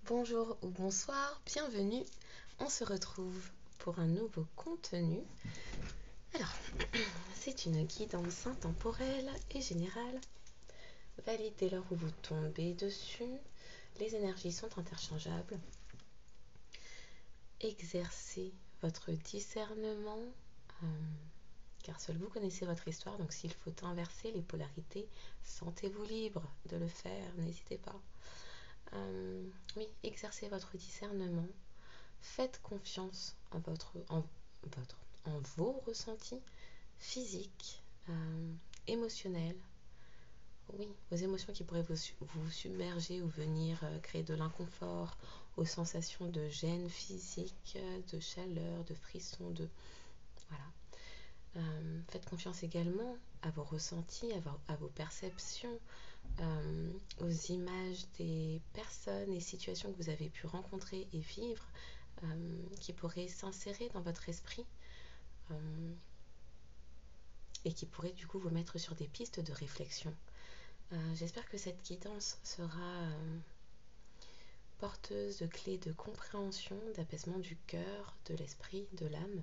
Bonjour ou bonsoir, bienvenue. On se retrouve pour un nouveau contenu. Alors, c'est une guidance intemporelle et générale. Valide dès lors où vous tombez dessus. Les énergies sont interchangeables. Exercez votre discernement, car seul vous connaissez votre histoire. Donc s'il faut inverser les polarités, sentez-vous libre de le faire, n'hésitez pas. Oui, exercez votre discernement. Faites confiance en vos ressentis physiques, émotionnels. Oui, aux émotions qui pourraient vous submerger ou venir créer de l'inconfort, aux sensations de gêne physique, de chaleur, de frisson, voilà. Faites confiance également à vos ressentis, à vos perceptions, aux images des personnes et situations que vous avez pu rencontrer et vivre, qui pourraient s'insérer dans votre esprit et qui pourraient du coup vous mettre sur des pistes de réflexion. J'espère que cette guidance sera porteuse de clés de compréhension, d'apaisement du cœur, de l'esprit, de l'âme.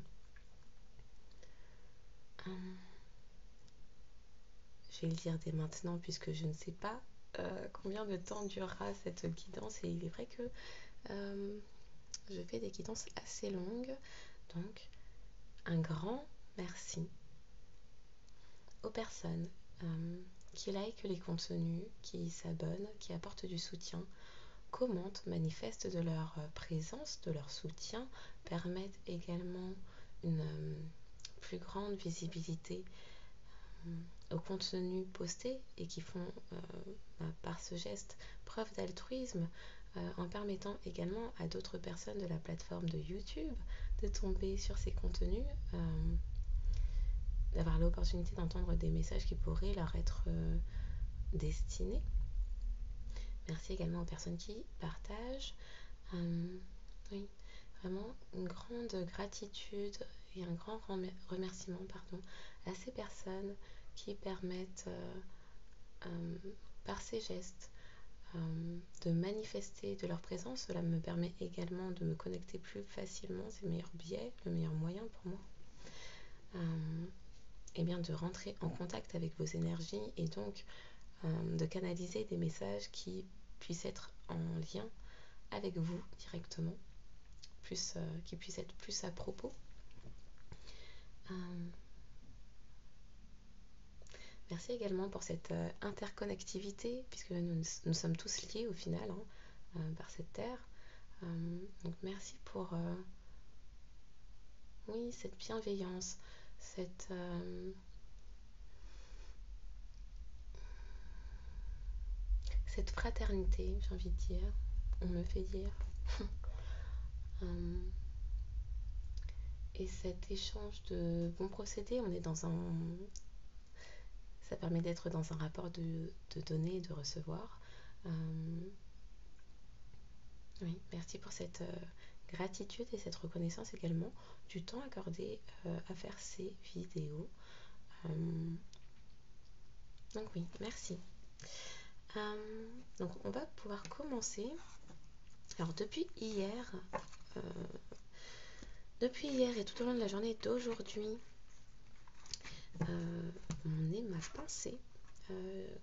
Je vais le dire dès maintenant puisque je ne sais pas combien de temps durera cette guidance, et il est vrai que je fais des guidances assez longues. Donc, un grand merci aux personnes qui likent les contenus, qui s'abonnent, qui apportent du soutien, commentent, manifestent de leur présence, de leur soutien, permettent également une plus grande visibilité au contenu posté et qui font par ce geste preuve d'altruisme, en permettant également à d'autres personnes de la plateforme de YouTube de tomber sur ces contenus, d'avoir l'opportunité d'entendre des messages qui pourraient leur être destinés. Merci également aux personnes qui partagent. Oui, vraiment une grande gratitude et un grand remerciement à ces personnes qui permettent par ces gestes de manifester de leur présence. Cela me permet également de me connecter plus facilement, c'est le meilleur biais, le meilleur moyen pour moi, et bien de rentrer en contact avec vos énergies et donc de canaliser des messages qui puissent être en lien avec vous directement, qui puissent être plus à propos. Merci également pour cette interconnectivité, puisque nous sommes tous liés au final par cette terre. Donc merci pour oui, cette bienveillance, cette fraternité, j'ai envie de dire, on me fait dire. Et cet échange de bons procédés, ça permet d'être dans un rapport de donner et de recevoir. Oui, merci pour cette gratitude et cette reconnaissance également du temps accordé à faire ces vidéos. Donc oui, merci. Donc on va pouvoir commencer. Alors depuis hier et tout au long de la journée d'aujourd'hui, mon nez m'a pincé,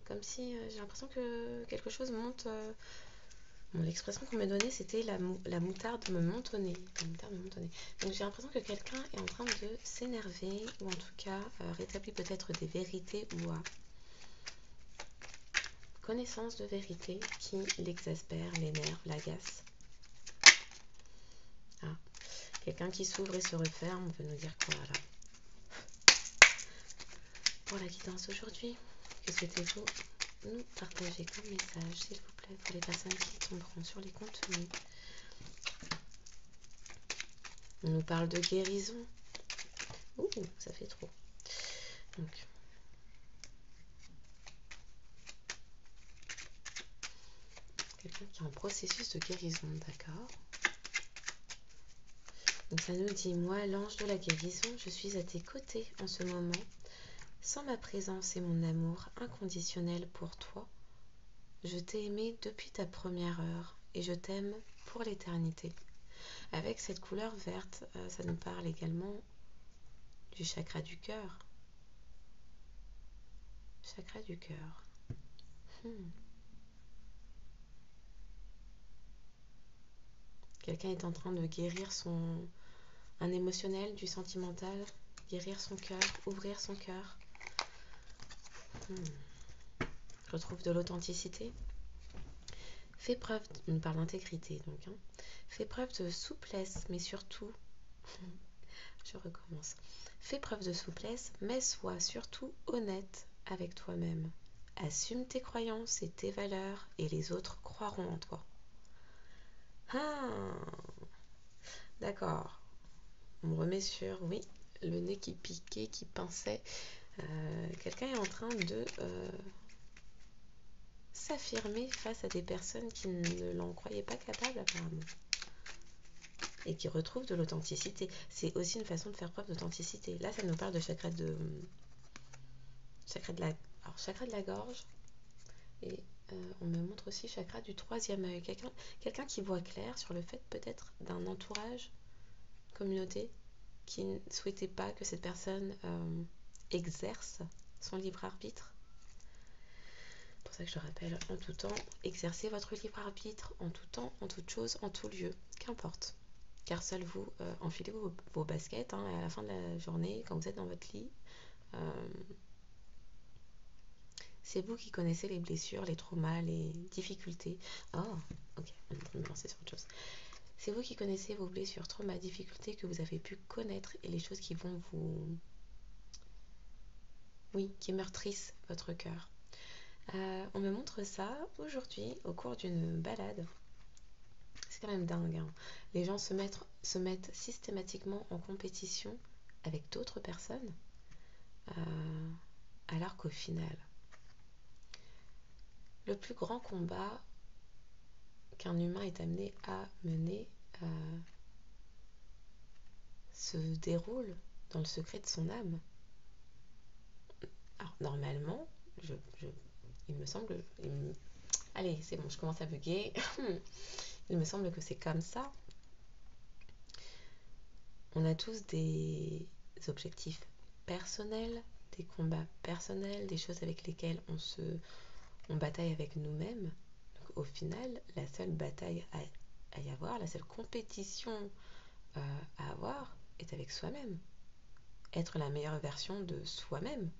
comme si j'ai l'impression que quelque chose monte. L'expression qu'on m'a donnée, c'était la moutarde me montonnait. Donc j'ai l'impression que quelqu'un est en train de s'énerver, ou en tout cas rétablit peut-être des vérités ou a connaissance de vérité qui l'exaspère, l'énerve, l'agace. Ah, quelqu'un qui s'ouvre et se referme, on peut nous dire quoi là? Pour la guidance aujourd'hui, que souhaitez-vous nous partager comme message, s'il vous plaît, pour les personnes qui tomberont sur les contenus? On nous parle de guérison. Ouh, ça fait trop. Donc, quelqu'un qui est en processus de guérison, d'accord. Donc ça nous dit, moi, l'ange de la guérison, je suis à tes côtés en ce moment. Sans ma présence et mon amour inconditionnel pour toi, je t'ai aimé depuis ta première heure et je t'aime pour l'éternité. Avec cette couleur verte, ça nous parle également du chakra du cœur. Chakra du cœur. Quelqu'un est en train de guérir un émotionnel, du sentimental, guérir son cœur, ouvrir son cœur. Retrouve de l'authenticité. Fais preuve, on parle d'intégrité donc, fais preuve de souplesse, mais surtout, je recommence. Fais preuve de souplesse, mais sois surtout honnête avec toi-même. Assume tes croyances et tes valeurs, et les autres croiront en toi. D'accord. On me remet sur, oui, le nez qui piquait, qui pinçait. Quelqu'un est en train de s'affirmer face à des personnes qui ne l'en croyaient pas capable apparemment. Et qui retrouvent de l'authenticité. C'est aussi une façon de faire preuve d'authenticité. Là, ça nous parle de chakra de la gorge. Et on me montre aussi chakra du troisième œil. Quelqu'un qui voit clair sur le fait peut-être d'un entourage, communauté, qui ne souhaitait pas que cette personne exerce son libre arbitre. C'est pour ça que je le rappelle en tout temps, exercez votre libre arbitre en tout temps, en toute chose, en tout lieu, qu'importe. Car seul vous enfilez vos baskets à la fin de la journée, quand vous êtes dans votre lit. C'est vous qui connaissez les blessures, les traumas, les difficultés. Oh, ok, on va me lancer sur autre chose. C'est vous qui connaissez vos blessures, traumas, difficultés que vous avez pu connaître et les choses qui vont qui meurtrissent votre cœur. On me montre ça aujourd'hui au cours d'une balade. C'est quand même dingue. Les gens se mettent systématiquement en compétition avec d'autres personnes, alors qu'au final, le plus grand combat qu'un humain est amené à mener se déroule dans le secret de son âme. Alors normalement, il me semble... Allez, c'est bon, je commence à bugger. Il me semble que c'est comme ça. On a tous des objectifs personnels, des combats personnels, des choses avec lesquelles on bataille avec nous-mêmes. Donc, au final, la seule bataille à y avoir, la seule compétition à avoir est avec soi-même. Être la meilleure version de soi-même.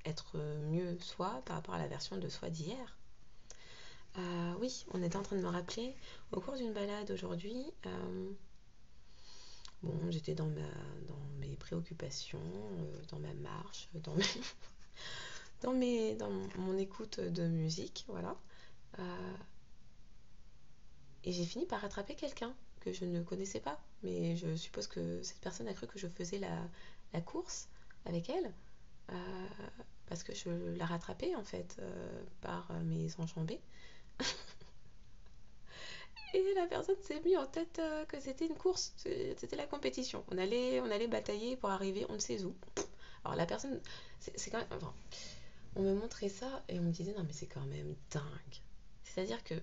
Être mieux soi par rapport à la version de soi d'hier. Oui, on était en train de me rappeler, au cours d'une balade aujourd'hui, j'étais dans mes préoccupations, dans ma marche, dans mon écoute de musique, voilà. Et j'ai fini par rattraper quelqu'un que je ne connaissais pas, mais je suppose que cette personne a cru que je faisais la course avec elle, parce que je la rattrapais en fait par mes enjambées. Et la personne s'est mis en tête que c'était une course, c'était la compétition. On allait batailler pour arriver on ne sait où. Alors la personne, c'est quand même... Enfin, on me montrait ça et on me disait non mais c'est quand même dingue. C'est-à-dire que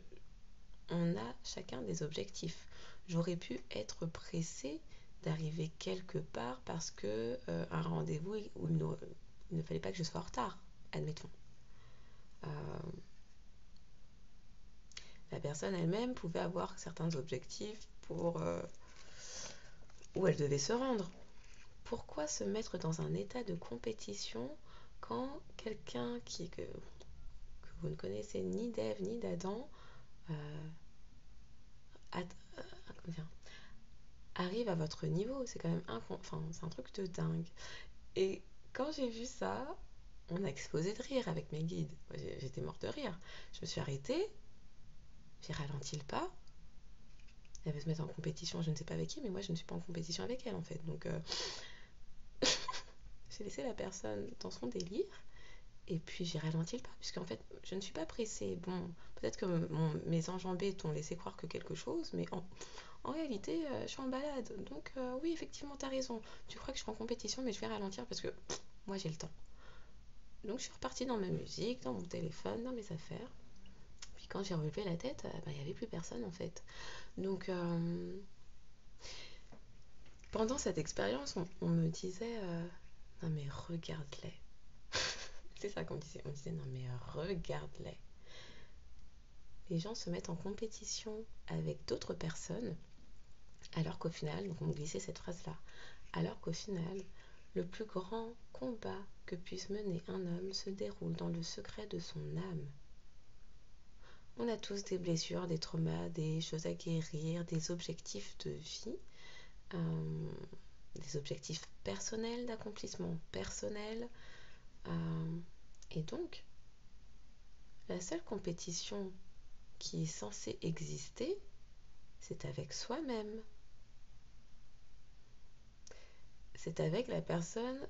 on a chacun des objectifs. J'aurais pu être pressée d'arriver quelque part parce que un rendez-vous où il ne fallait pas que je sois en retard, admettons. La personne elle-même pouvait avoir certains objectifs pour où elle devait se rendre. Pourquoi se mettre dans un état de compétition quand quelqu'un que vous ne connaissez ni d'Ève ni d'Adam arrive à votre niveau? C'est quand même c'est un truc de dingue. Et quand j'ai vu ça, on a explosé de rire avec mes guides. J'étais morte de rire. Je me suis arrêtée, j'ai ralenti le pas. Elle veut se mettre en compétition, je ne sais pas avec qui, mais moi je ne suis pas en compétition avec elle en fait. Donc j'ai laissé la personne dans son délire et puis j'ai ralenti le pas, puisqu'en fait je ne suis pas pressée. Bon, peut-être que mes enjambées t'ont laissé croire que quelque chose, mais en réalité je suis en balade. Donc oui, effectivement, t'as raison. Tu crois que je suis en compétition, mais je vais ralentir parce que moi j'ai le temps. Donc je suis repartie dans ma musique, dans mon téléphone, dans mes affaires. Puis quand j'ai relevé la tête, il n'y avait plus personne en fait. Donc pendant cette expérience, on me disait non mais regarde-les. C'est ça qu'on disait. On disait non mais regarde-les. Les gens se mettent en compétition avec d'autres personnes, alors qu'au final, donc on me glissait cette phrase-là, alors qu'au final, le plus grand combat que puisse mener un homme se déroule dans le secret de son âme. On a tous des blessures, des traumas, des choses à guérir, des objectifs de vie, des objectifs personnels, d'accomplissement personnel. Et donc, la seule compétition qui est censée exister, c'est avec soi-même. C'est avec la personne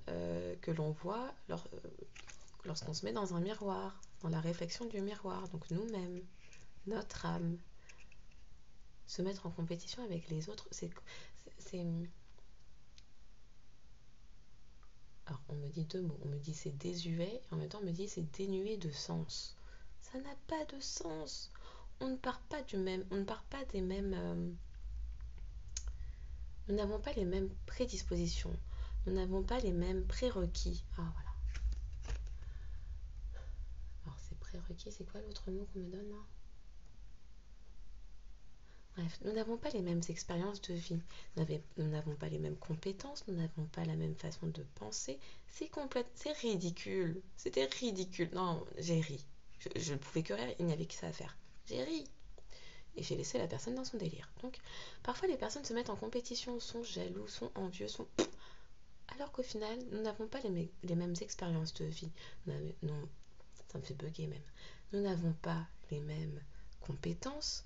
que l'on voit lorsqu'on se met dans un miroir, dans la réflexion du miroir, donc nous-mêmes, notre âme. Se mettre en compétition avec les autres, c'est... Alors, on me dit deux mots. On me dit c'est désuet, et en même temps, on me dit c'est dénué de sens. Ça n'a pas de sens. On ne part pas du même... On ne part pas des mêmes... nous n'avons pas les mêmes prédispositions. Nous n'avons pas les mêmes prérequis. Ah, voilà. Alors, c'est prérequis, c'est quoi l'autre mot qu'on me donne là? Bref, nous n'avons pas les mêmes expériences de vie, nous n'avons pas les mêmes compétences, nous n'avons pas la même façon de penser. C'est ridicule. C'était ridicule. Non, j'ai ri. Je ne pouvais que rire, il n'y avait que ça à faire. J'ai ri. Et j'ai laissé la personne dans son délire. Donc, parfois les personnes se mettent en compétition, sont jaloux, sont envieux, sont... Alors qu'au final, nous n'avons pas les mêmes expériences de vie. Non, ça me fait bugger même. Nous n'avons pas les mêmes compétences,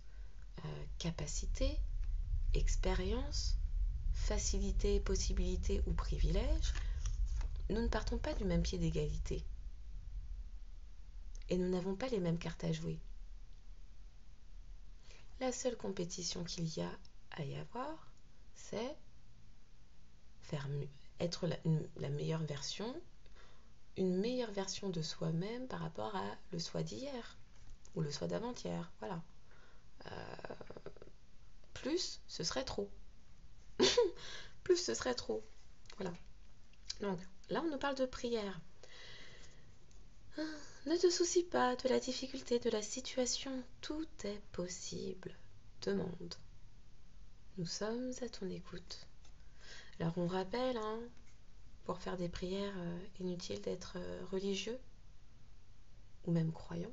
capacités, expériences, facilités, possibilités ou privilèges. Nous ne partons pas du même pied d'égalité. Et nous n'avons pas les mêmes cartes à jouer. La seule compétition qu'il y a à y avoir, c'est être la meilleure version, une meilleure version de soi-même par rapport à le soi d'hier ou le soi d'avant-hier. Voilà. Plus, ce serait trop. Plus, ce serait trop. Voilà. Donc, là, on nous parle de prière. Ne te soucie pas de la difficulté de la situation. Tout est possible. Demande. Nous sommes à ton écoute. Alors, on rappelle, pour faire des prières, inutile d'être religieux ou même croyant,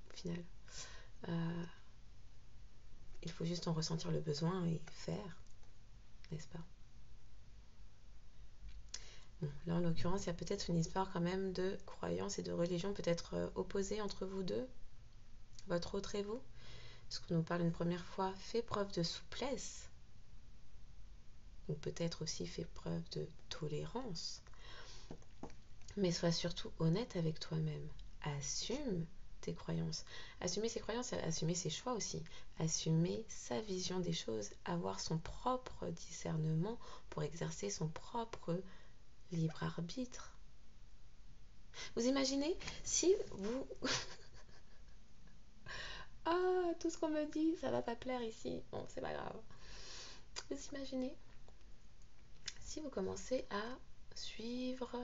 au final. Il faut juste en ressentir le besoin et faire, n'est-ce pas? Bon, là, en l'occurrence, il y a peut-être une histoire quand même de croyance et de religion peut-être opposée entre vous deux, votre autre et vous. Parce qu'on nous parle une première fois, fais preuve de souplesse, ou peut-être aussi fais preuve de tolérance, mais sois surtout honnête avec toi-même. Assume tes croyances. Assumer ses croyances, c'est assumer ses choix aussi. Assumer sa vision des choses, avoir son propre discernement pour exercer son propre libre arbitre. Vous imaginez si vous... Ah, tout ce qu'on me dit, ça va pas plaire ici. Bon, c'est pas grave. Vous imaginez si vous commencez à suivre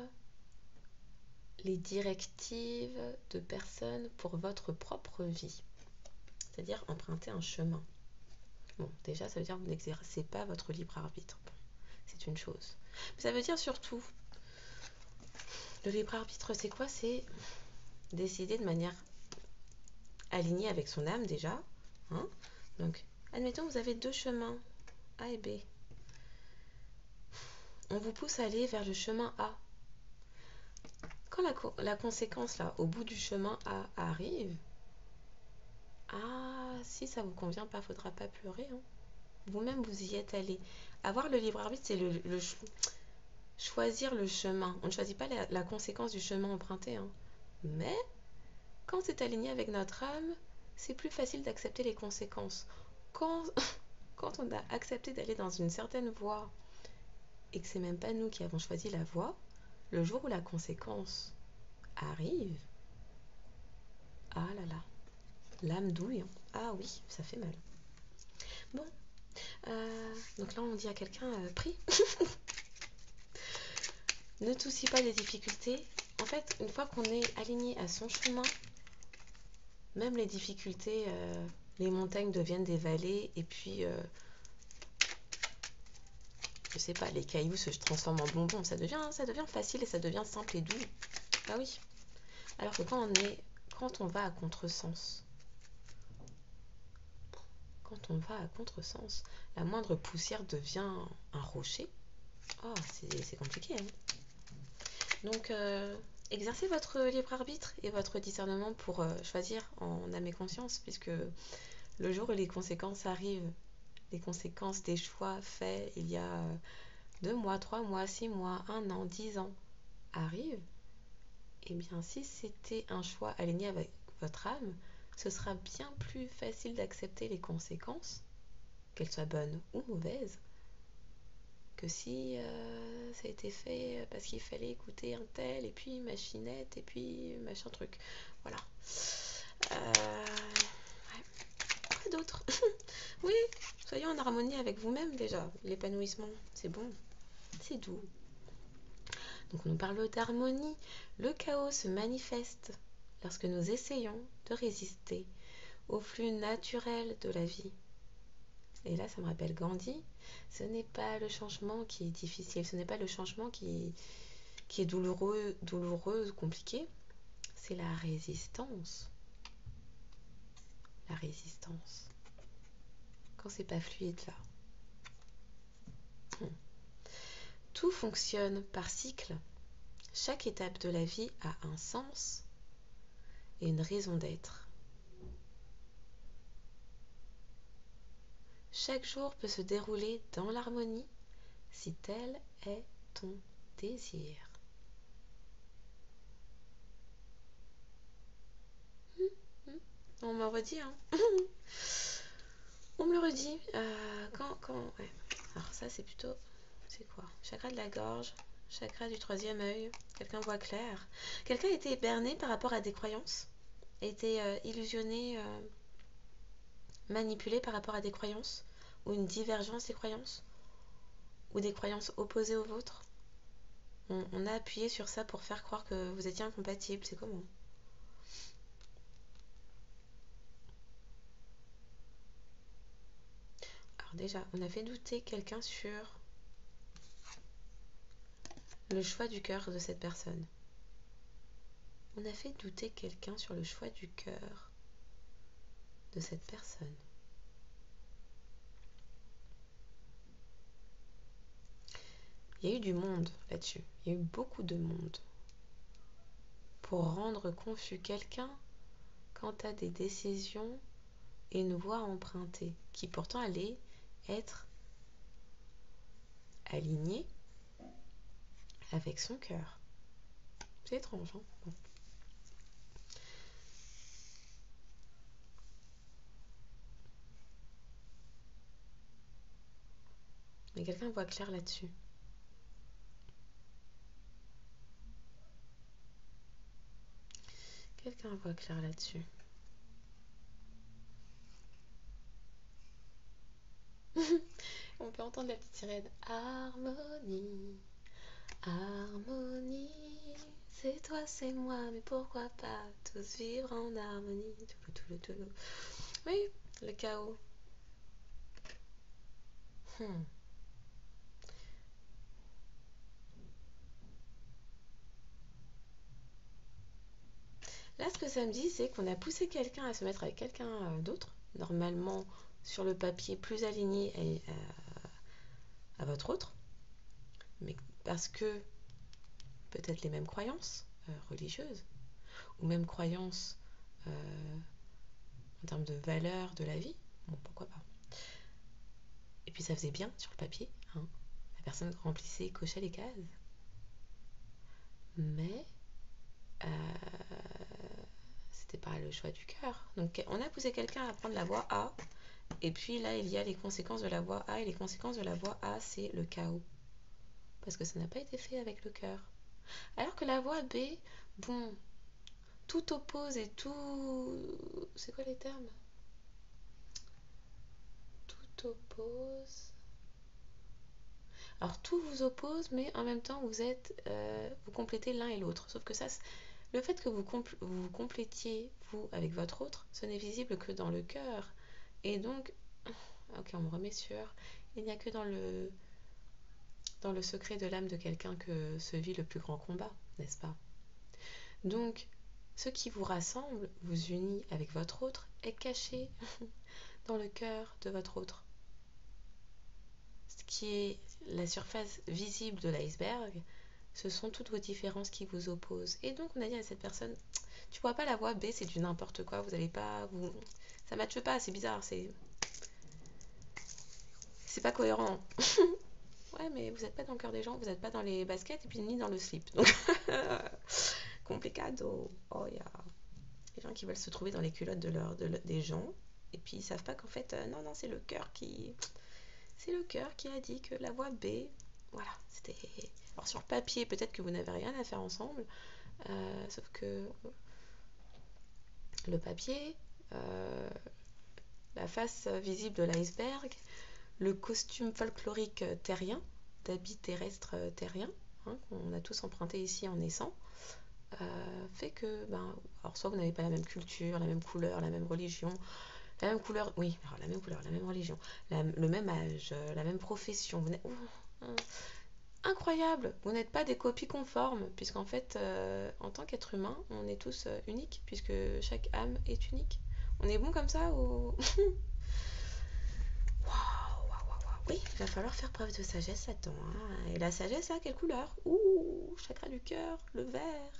les directives de personnes pour votre propre vie, c'est-à-dire emprunter un chemin. Bon, déjà, ça veut dire que vous n'exercez pas votre libre arbitre. Bon, c'est une chose. Mais ça veut dire surtout, le libre arbitre, c'est quoi? C'est décider de manière alignée avec son âme déjà. Donc, admettons, vous avez deux chemins, A et B. On vous pousse à aller vers le chemin A. Quand la conséquence, là, au bout du chemin A arrive, si ça vous convient pas, faudra pas pleurer. Vous-même, vous y êtes allé. Avoir le libre arbitre, c'est choisir le chemin. On ne choisit pas la conséquence du chemin emprunté. Mais, quand c'est aligné avec notre âme, c'est plus facile d'accepter les conséquences. Quand on a accepté d'aller dans une certaine voie et que c'est même pas nous qui avons choisi la voie, le jour où la conséquence arrive, ah là là, L'âme douille, hein. Ah oui, ça fait mal. Bon, donc là on dit à quelqu'un, prie. Ne te soucie pas des difficultés. En fait, une fois qu'on est aligné à son chemin, même les difficultés, les montagnes deviennent des vallées, et puis, je sais pas, les cailloux se transforment en bonbons. Ça devient facile et ça devient simple et doux. Ah oui. Alors que quand on va à contresens, la moindre poussière devient un rocher. Oh, c'est compliqué, hein. Donc, exercez votre libre arbitre et votre discernement pour choisir en âme et conscience, puisque le jour où les conséquences arrivent, les conséquences des choix faits il y a 2 mois, 3 mois, 6 mois, 1 an, 10 ans arrivent, et bien si c'était un choix aligné avec votre âme, ce sera bien plus facile d'accepter les conséquences, qu'elles soient bonnes ou mauvaises, que si ça a été fait parce qu'il fallait écouter un tel, et puis machinette, et puis machin truc. Voilà. Ouais. Quoi d'autre? Oui, soyez en harmonie avec vous-même déjà. L'épanouissement, c'est bon, c'est doux. Donc on nous parle d'harmonie. Le chaos se manifeste lorsque nous essayons de résister au flux naturel de la vie. Et là, ça me rappelle Gandhi. Ce n'est pas le changement qui est difficile, ce n'est pas le changement qui est douloureux, compliqué. C'est la résistance. La résistance. Quand c'est pas fluide, là. Tout fonctionne par cycle. Chaque étape de la vie a un sens et une raison d'être. Chaque jour peut se dérouler dans l'harmonie si tel est ton désir. On me redit, hein. On me le redit. Ouais. Alors ça, c'est plutôt... C'est quoi? Chakra de la gorge, chakra du troisième œil. Quelqu'un voit clair. Quelqu'un a été berné par rapport à des croyances, a été illusionné, manipulé par rapport à des croyances, ou une divergence des croyances, ou des croyances opposées aux vôtres. On a appuyé sur ça pour faire croire que vous étiez incompatibles. C'est comment? Alors déjà, on a fait douter quelqu'un sur le choix du cœur de cette personne. On a fait douter quelqu'un sur le choix du cœur de cette personne. Il y a eu du monde là-dessus. Il y a eu beaucoup de monde pour rendre confus quelqu'un quant à des décisions et une voie empruntée qui pourtant allait être alignée avec son cœur. C'est étrange, hein? Bon. Mais quelqu'un voit clair là-dessus. Quelqu'un voit clair là-dessus. On peut entendre la petite sirène. Harmonie, harmonie, c'est toi, c'est moi, mais pourquoi pas tous vivre en harmonie. Oui, le chaos. Là, ce que ça me dit, c'est qu'on a poussé quelqu'un à se mettre avec quelqu'un d'autre, normalement sur le papier plus aligné à votre autre, mais parce que peut-être les mêmes croyances religieuses, ou même croyances en termes de valeur de la vie, bon, pourquoi pas. Et puis ça faisait bien sur le papier, hein. La personne remplissait, cochait les cases. Mais c'était pas le choix du cœur. Donc on a poussé quelqu'un à prendre la voie A, et puis là il y a les conséquences de la voie A, et les conséquences de la voie A, c'est le chaos. Parce que ça n'a pas été fait avec le cœur. Alors que la voie B, bon, tout oppose et tout... C'est quoi les termes? Tout oppose... Alors tout vous oppose, mais en même temps vous complétez l'un et l'autre. Sauf que ça, le fait que vous complétiez vous avec votre autre, ce n'est visible que dans le cœur. Et donc, ok, on me remet sur, il n'y a que dans le secret de l'âme de quelqu'un que se vit le plus grand combat, n'est-ce pas? Donc, ce qui vous rassemble, vous unit avec votre autre, est caché dans le cœur de votre autre. Ce qui est la surface visible de l'iceberg, ce sont toutes vos différences qui vous opposent. Et donc, on a dit à cette personne, tu vois pas la voie B, c'est du n'importe quoi, vous allez pas, ça matche pas, c'est bizarre, c'est pas cohérent. Ouais, mais vous n'êtes pas dans le cœur des gens, vous n'êtes pas dans les baskets et puis ni dans le slip. Donc, complicado. Oh, il y a des gens qui veulent se trouver dans les culottes des gens et puis ils savent pas qu'en fait, non, c'est le cœur c'est le cœur qui a dit que la voie B, voilà, c'était... Alors sur le papier, peut-être que vous n'avez rien à faire ensemble, sauf que le papier, la face visible de l'iceberg, le costume folklorique terrien, d'habits terrestres terriens, hein, qu'on a tous emprunté ici en naissant, fait que, alors soit vous n'avez pas la même culture, la même couleur, la même religion, la même couleur, oui, alors la même couleur, la même religion, le même âge, la même profession, incroyable, vous n'êtes pas des copies conformes, puisqu'en fait, en tant qu'être humain, on est tous uniques, puisque chaque âme est unique. On est bon comme ça ou... Oui, il va falloir faire preuve de sagesse là-dedans. Hein. Et la sagesse, là, quelle couleur? Ouh, chakra du cœur, le vert.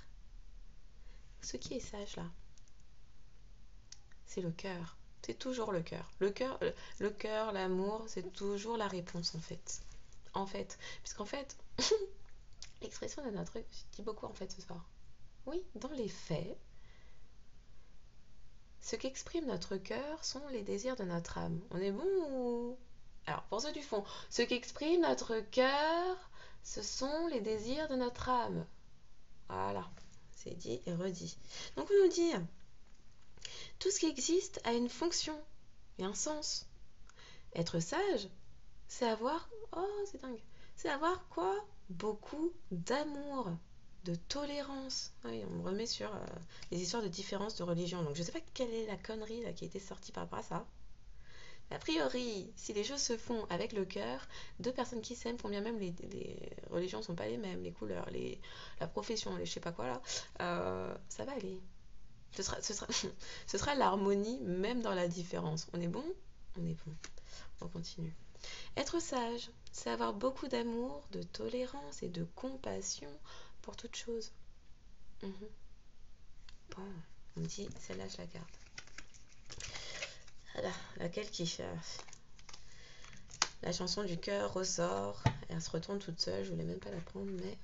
Ce qui est sage, là, c'est le cœur. C'est toujours le cœur. Le cœur, l'amour, c'est toujours la réponse, en fait. En fait. Puisqu'en fait, l'expression de notre... Je dis beaucoup, en fait, ce soir. Oui, dans les faits, ce qu'exprime notre cœur sont les désirs de notre âme. On est bon ou... Alors, pour ceux du fond, ce qu'exprime notre cœur, ce sont les désirs de notre âme. Voilà, c'est dit et redit. Donc on nous dit, tout ce qui existe a une fonction et un sens. Être sage, c'est avoir, oh c'est dingue, c'est avoir quoi? Beaucoup d'amour, de tolérance. Oui, on me remet sur les histoires de différence de religion. Donc je sais pas quelle est la connerie là, qui a été sortie par rapport à ça. A priori, si les choses se font avec le cœur, deux personnes qui s'aiment, combien même les religions ne sont pas les mêmes, les couleurs, la profession, les je sais pas quoi là, ça va aller. Ce sera l'harmonie même dans la différence. On est bon? On est bon. On continue. Être sage, c'est avoir beaucoup d'amour, de tolérance et de compassion pour toute chose. Bon, on me dit, celle-là je la garde. Voilà, laquelle qui fait... La chanson du cœur ressort, elle se retourne toute seule, je voulais même pas la prendre, mais...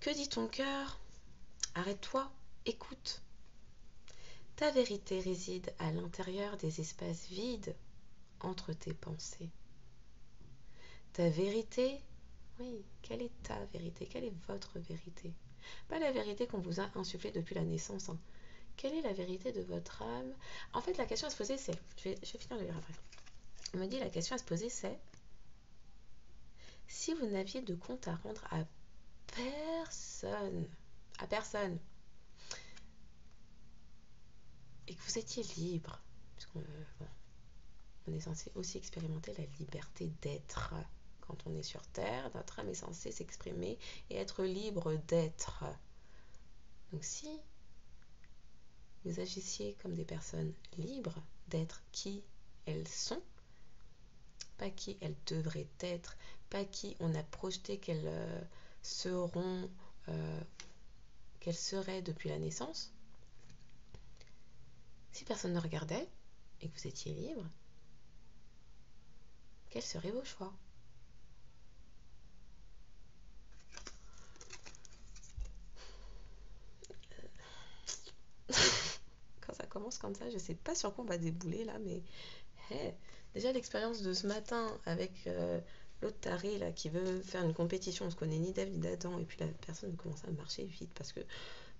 Que dit ton cœur? Arrête-toi, écoute. Ta vérité réside à l'intérieur des espaces vides entre tes pensées. Ta vérité, oui, quelle est ta vérité? Quelle est votre vérité? Pas la vérité qu'on vous a insufflée depuis la naissance. Hein. Quelle est la vérité de votre âme? En fait, la question à se poser, c'est... Je vais finir de lire après. On me dit, la question à se poser, c'est... Si vous n'aviez de compte à rendre à personne, et que vous étiez libre, puisqu'on on est censé aussi expérimenter la liberté d'être. Quand on est sur Terre, notre âme est censée s'exprimer et être libre d'être. Donc si vous agissiez comme des personnes libres d'être qui elles sont, pas qui elles devraient être, pas qui on a projeté qu'elles seront, qu'elles seraient depuis la naissance, si personne ne regardait et que vous étiez libre, quels seraient vos choix? Quand ça commence comme ça, je sais pas sur quoi on va débouler là, mais hey, déjà l'expérience de ce matin avec l'autre taré là qui veut faire une compétition, on se connaît ni Dave ni d'Adam, et puis la personne commence à marcher vite parce que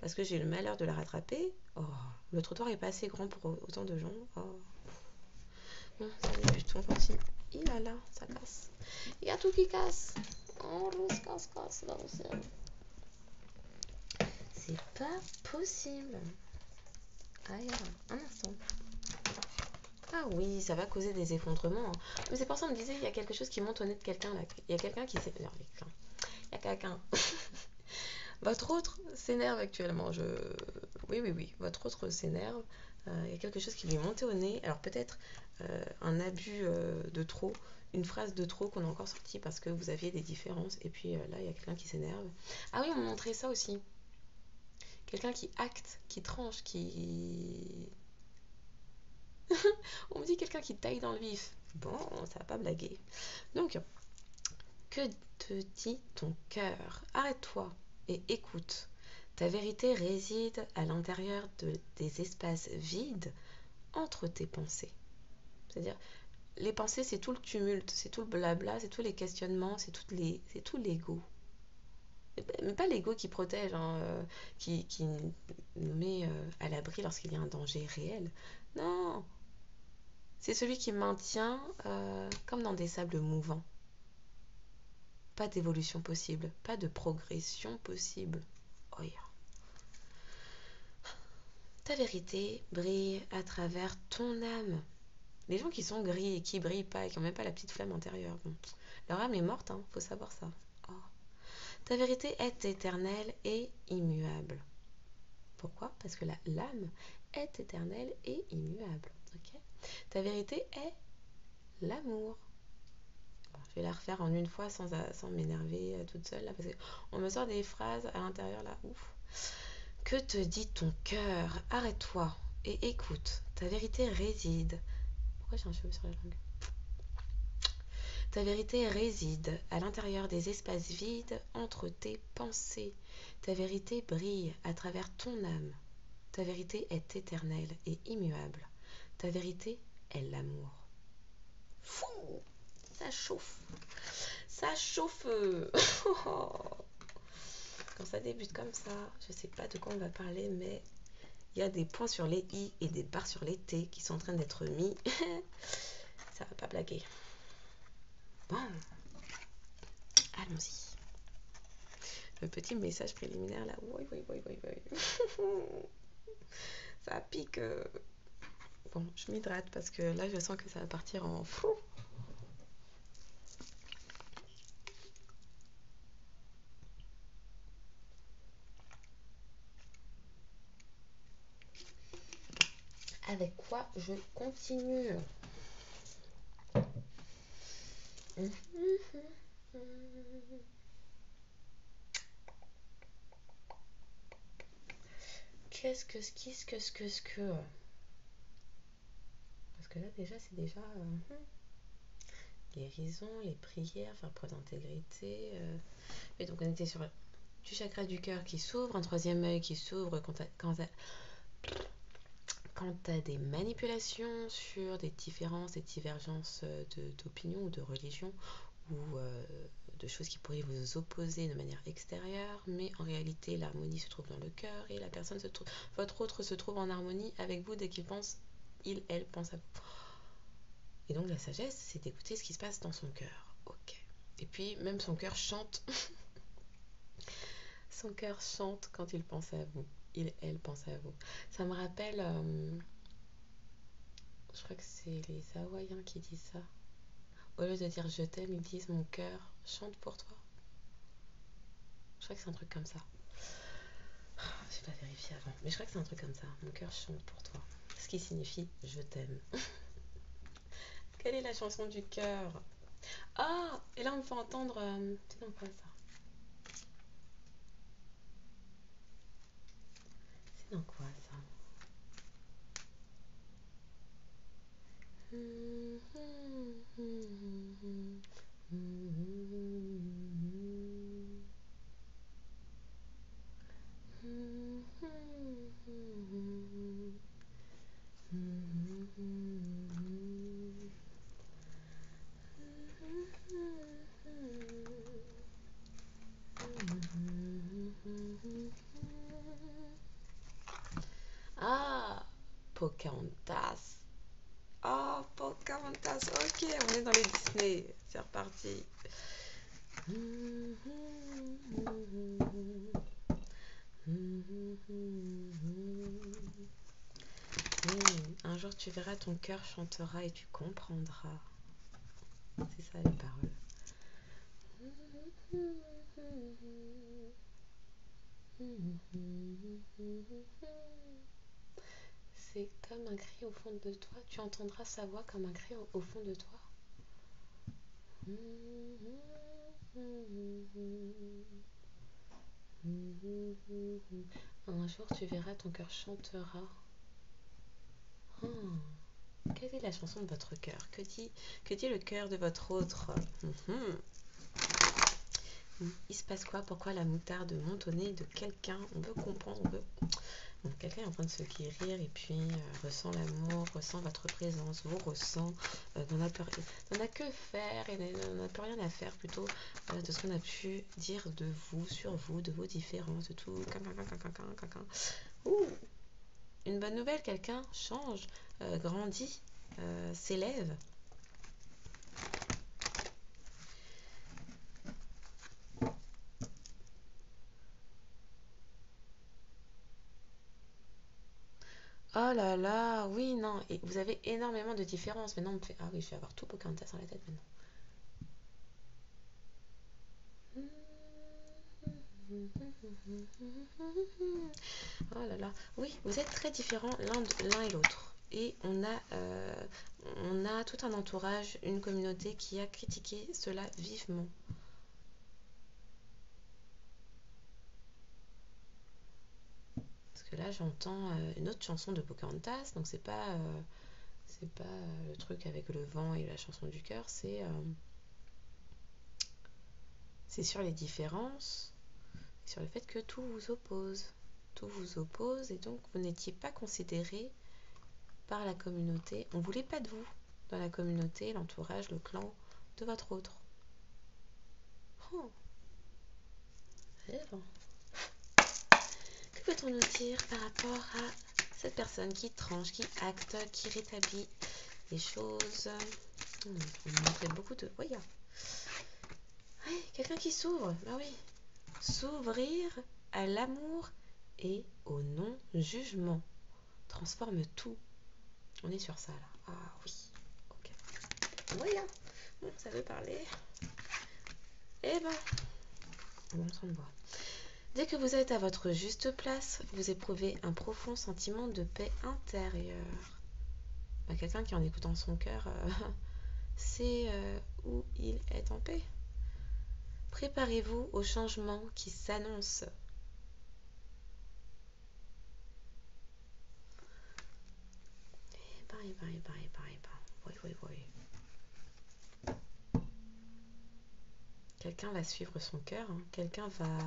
parce que j'ai le malheur de la rattraper. Oh, le trottoir est pas assez grand pour autant de gens. Oh. Non, ça débute, on continue. Il là là, ça casse. Il y a tout qui casse. Oh, casse là aussi. C'est pas possible. Aïe, un instant. Ah oui, ça va causer des effondrements. Mais c'est pour ça qu'on me disait, il y a quelque chose qui monte au nez de quelqu'un là. Il y a quelqu'un qui s'énerve. Il y a quelqu'un. Votre autre s'énerve actuellement. Oui. Votre autre s'énerve. Il y a quelque chose qui lui est monté au nez. Alors peut-être un abus de trop, une phrase de trop qu'on a encore sortie parce que vous aviez des différences. Et puis là, il y a quelqu'un qui s'énerve. Ah oui, on m'a montré ça aussi. Quelqu'un qui acte, qui tranche, qui... On me dit quelqu'un qui taille dans le vif. Bon, ça va pas blaguer. Donc, que te dit ton cœur? Arrête-toi et écoute. Ta vérité réside à l'intérieur des espaces vides entre tes pensées. C'est-à-dire, les pensées, c'est tout le tumulte, c'est tout le blabla, c'est tous les questionnements, c'est tout l'ego. Mais pas l'ego qui protège, hein, qui nous met à l'abri lorsqu'il y a un danger réel. Non, c'est celui qui maintient comme dans des sables mouvants. Pas d'évolution possible, pas de progression possible. Oh yeah. Ta vérité brille à travers ton âme. Les gens qui sont gris et qui brillent pas et qui n'ont même pas la petite flamme intérieure, bon, leur âme est morte, hein, faut savoir ça. Oh. Ta vérité est éternelle et immuable. Pourquoi? Parce que l'âme est éternelle et immuable. Okay? Ta vérité est l'amour. Bon, je vais la refaire en une fois sans m'énerver toute seule là, parce qu'on me sort des phrases à l'intérieur là, ouf. Que te dit ton cœur? Arrête-toi et écoute. Ta vérité réside. Pourquoi j'ai un cheveu sur la langue? Ta vérité réside à l'intérieur des espaces vides entre tes pensées. Ta vérité brille à travers ton âme. Ta vérité est éternelle et immuable. Ta vérité est l'amour. Fou! Ça chauffe. Ça chauffe. Quand ça débute comme ça, je sais pas de quoi on va parler, mais il y a des points sur les i et des barres sur les t qui sont en train d'être mis. Ça va pas blaguer. Bon, allons-y. Le petit message préliminaire là. Oui. Ça pique. Bon, je m'hydrate parce que là, je sens que ça va partir en fou. Avec quoi je continue? Qu'est-ce que parce que là déjà c'est déjà guérison, les prières, faire preuve d'intégrité. Et donc on était sur du chakra du cœur qui s'ouvre, un troisième œil qui s'ouvre quand t'as des manipulations sur des différences, des divergences d'opinion ou de religion ou de choses qui pourraient vous opposer de manière extérieure, mais en réalité l'harmonie se trouve dans le cœur et la personne votre autre se trouve en harmonie avec vous dès qu'il pense, elle pense à vous. Et donc la sagesse, c'est d'écouter ce qui se passe dans son cœur. Ok. Et puis même son cœur chante. Son cœur chante quand il pense à vous. Elle pense à vous. Ça me rappelle, je crois que c'est les Hawaïens qui disent ça. Au lieu de dire je t'aime, ils disent mon cœur chante pour toi. Je crois que c'est un truc comme ça. J'ai pas vérifié avant, mais je crois que c'est un truc comme ça. Mon cœur chante pour toi. Ce qui signifie je t'aime. Quelle est la chanson du cœur? Ah, et là on me fait entendre. C'est dans quoi ça? C'est dans quoi ça? Ah, Pocahontas. Oh, Pocahontas. Ok, on est dans les Disney. C'est reparti. Un jour tu verras, ton cœur chantera et tu comprendras. C'est ça les paroles. C'est comme un cri au fond de toi. Tu entendras sa voix comme un cri au fond de toi. Un jour tu verras, ton cœur chantera. Quelle est la chanson de votre cœur? Que dit le cœur de votre autre? Il se passe quoi? Pourquoi la moutarde monte au nez de quelqu'un? On veut comprendre. Bon, quelqu'un est en train de se guérir et puis ressent l'amour, ressent votre présence, vous ressent, n'en a que faire et n'en a plus rien à faire plutôt de ce qu'on a pu dire de vous, sur vous, de vos différences, de tout. Ouh, une bonne nouvelle, quelqu'un change, grandit, s'élève. Oh là là, oui, non, et vous avez énormément de différences. Maintenant, on me fait, ah oui, je vais avoir tout Pocahontas dans la tête maintenant. Oh là là, oui, vous êtes très différents l'un et l'autre. Et on a tout un entourage, une communauté qui a critiqué cela vivement. Parce que là, j'entends une autre chanson de Pocahontas, donc c'est pas le truc avec le vent et la chanson du cœur, c'est sur les différences, sur le fait que tout vous oppose. Tout vous oppose et donc vous n'étiez pas considéré par la communauté. On ne voulait pas de vous dans la communauté, l'entourage, le clan de votre autre. Oh, bon. Que peut-on nous dire par rapport à cette personne qui tranche, qui acte, qui rétablit les choses? On nous montrait beaucoup de... Oui, quelqu'un qui s'ouvre. Bah oui. S'ouvrir à l'amour et au non-jugement. Transforme tout. On est sur ça là. Ah oui. Ok. Voilà. Bon, ça veut parler. Eh ben, bon sang de bois. Dès que vous êtes à votre juste place, vous éprouvez un profond sentiment de paix intérieure. Bah, quelqu'un qui en écoutant son cœur sait où il est en paix. Préparez-vous au changement qui s'annonce. Oui. Quelqu'un va suivre son cœur, hein. Quelqu'un va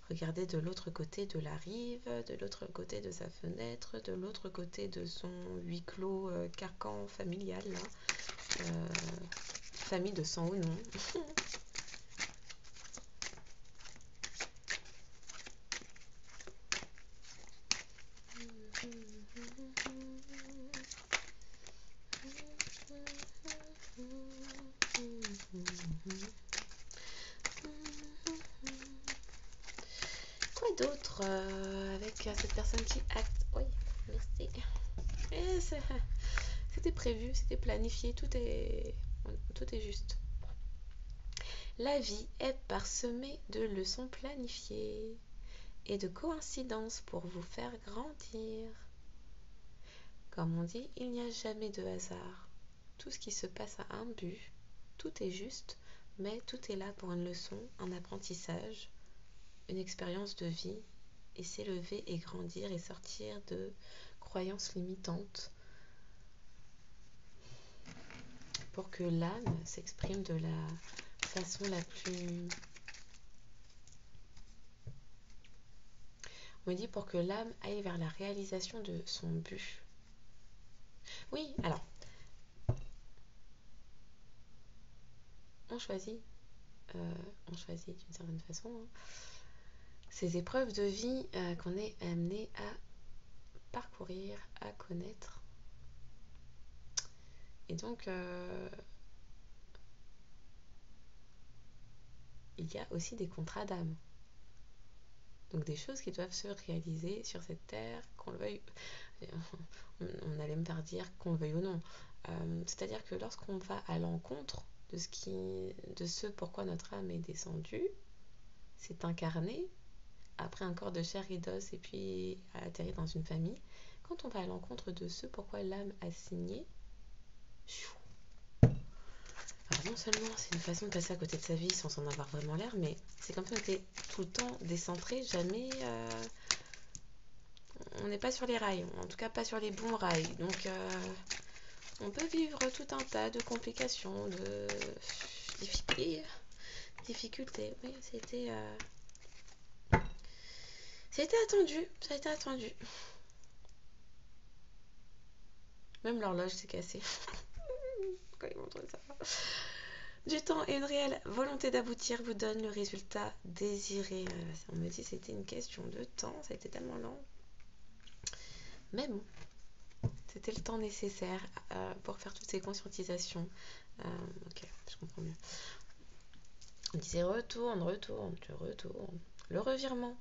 regarder de l'autre côté de la rive, de l'autre côté de sa fenêtre, de l'autre côté de son huis clos carcan familial, là. Famille de sang ou non. Quoi d'autre avec cette personne qui acte? Oui, merci. Et c'était prévu, c'était planifié, tout est juste. La vie est parsemée de leçons planifiées et de coïncidences pour vous faire grandir. Comme on dit, il n'y a jamais de hasard. Tout ce qui se passe a un but, tout est juste, mais tout est là pour une leçon, un apprentissage, une expérience de vie, et s'élever et grandir et sortir de croyances limitantes pour que l'âme s'exprime de la façon la plus... On me dit pour que l'âme aille vers la réalisation de son but. Oui, alors, on choisit d'une certaine façon, hein, ces épreuves de vie qu'on est amené à parcourir, à connaître. Et donc, il y a aussi des contrats d'âme. Donc des choses qui doivent se réaliser sur cette terre, qu'on le veuille, on allait me faire dire qu'on le veuille ou non. C'est-à-dire que lorsqu'on va à l'encontre de ce pourquoi notre âme est descendue, c'est incarné après un corps de chair et d'os et puis a atterri dans une famille. Quand on va à l'encontre de ce pourquoi l'âme a signé, alors non seulement c'est une façon de passer à côté de sa vie sans en avoir vraiment l'air, mais c'est comme si on était tout le temps décentré, jamais on n'est pas sur les rails, en tout cas pas sur les bons rails. Donc on peut vivre tout un tas de complications, de difficultés. Oui, c'était attendu, ça a été attendu. Même l'horloge s'est cassée. Pourquoi ils montrent ça? Du temps et une réelle volonté d'aboutir vous donne le résultat désiré. On me dit que c'était une question de temps, ça a été tellement lent. Mais bon, c'était le temps nécessaire pour faire toutes ces conscientisations. Ok, je comprends mieux. On disait retourne. Le revirement.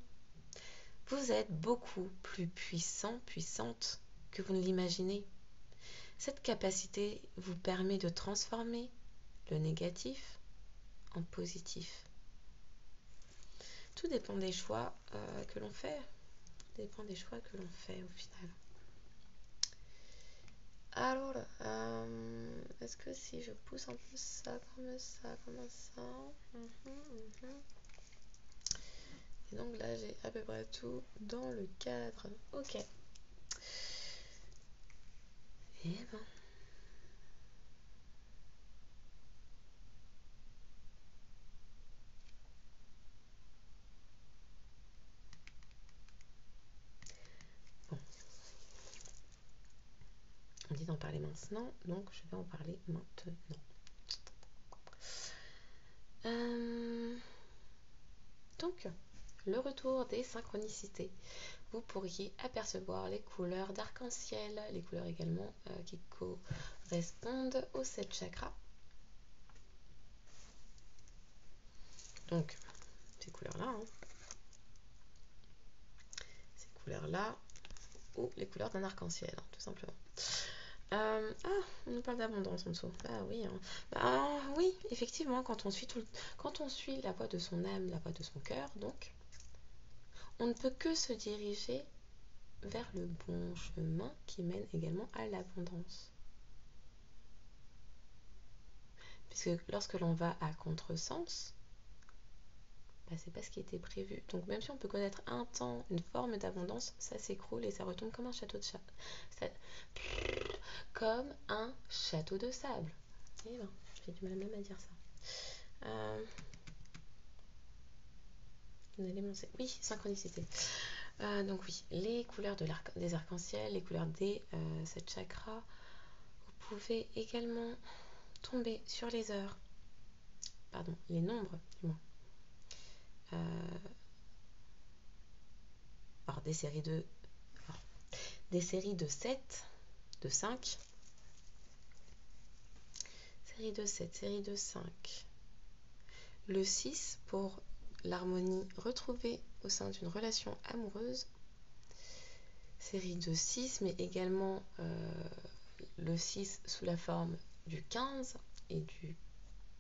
Vous êtes beaucoup plus puissante que vous ne l'imaginez. Cette capacité vous permet de transformer le négatif en positif. Tout dépend des choix que l'on fait. Tout dépend des choix que l'on fait au final. Alors, est-ce que si je pousse un peu ça, comme ça. Et donc là, j'ai à peu près tout dans le cadre. Ok. Et ben. Bon. On dit d'en parler maintenant, donc je vais en parler maintenant. Donc, le retour des synchronicités. Vous pourriez apercevoir les couleurs d'arc-en-ciel, les couleurs également qui correspondent aux 7 chakras. Donc, ces couleurs-là, ces couleurs-là, ou les couleurs d'un arc-en-ciel, tout simplement. On nous parle d'abondance en dessous. Ah oui, oui, effectivement, quand on suit la voie de son âme, la voie de son cœur, donc, on ne peut que se diriger vers le bon chemin qui mène également à l'abondance. Puisque lorsque l'on va à contresens, c'est pas ce qui était prévu. Donc même si on peut connaître un temps, une forme d'abondance, ça s'écroule et ça retombe comme un château de comme un château de sable. Et ben, j'ai du mal même à dire ça. Oui, synchronicité. Donc oui, les couleurs des arcs-en-ciel, les couleurs des 7 chakras. Vous pouvez également tomber sur les heures, les nombres du moins. Alors des séries de 7, de 5, série de 7, série de 5. Le 6 pour l'harmonie retrouvée au sein d'une relation amoureuse. Série de 6, mais également le 6 sous la forme du 15 et du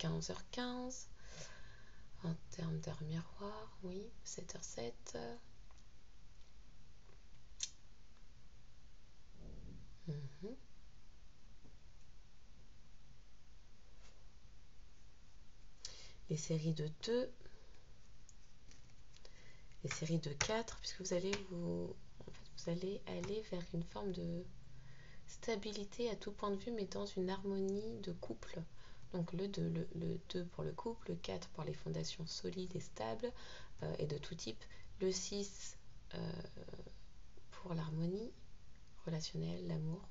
15h15. En termes d'heure miroir, oui, 7h07. Les séries de 2, les séries de 4, puisque vous allez aller vers une forme de stabilité à tout point de vue, mais dans une harmonie de couple. Donc le 2 pour le couple, le 4 pour les fondations solides et stables et de tout type, le 6 pour l'harmonie relationnelle, l'amour,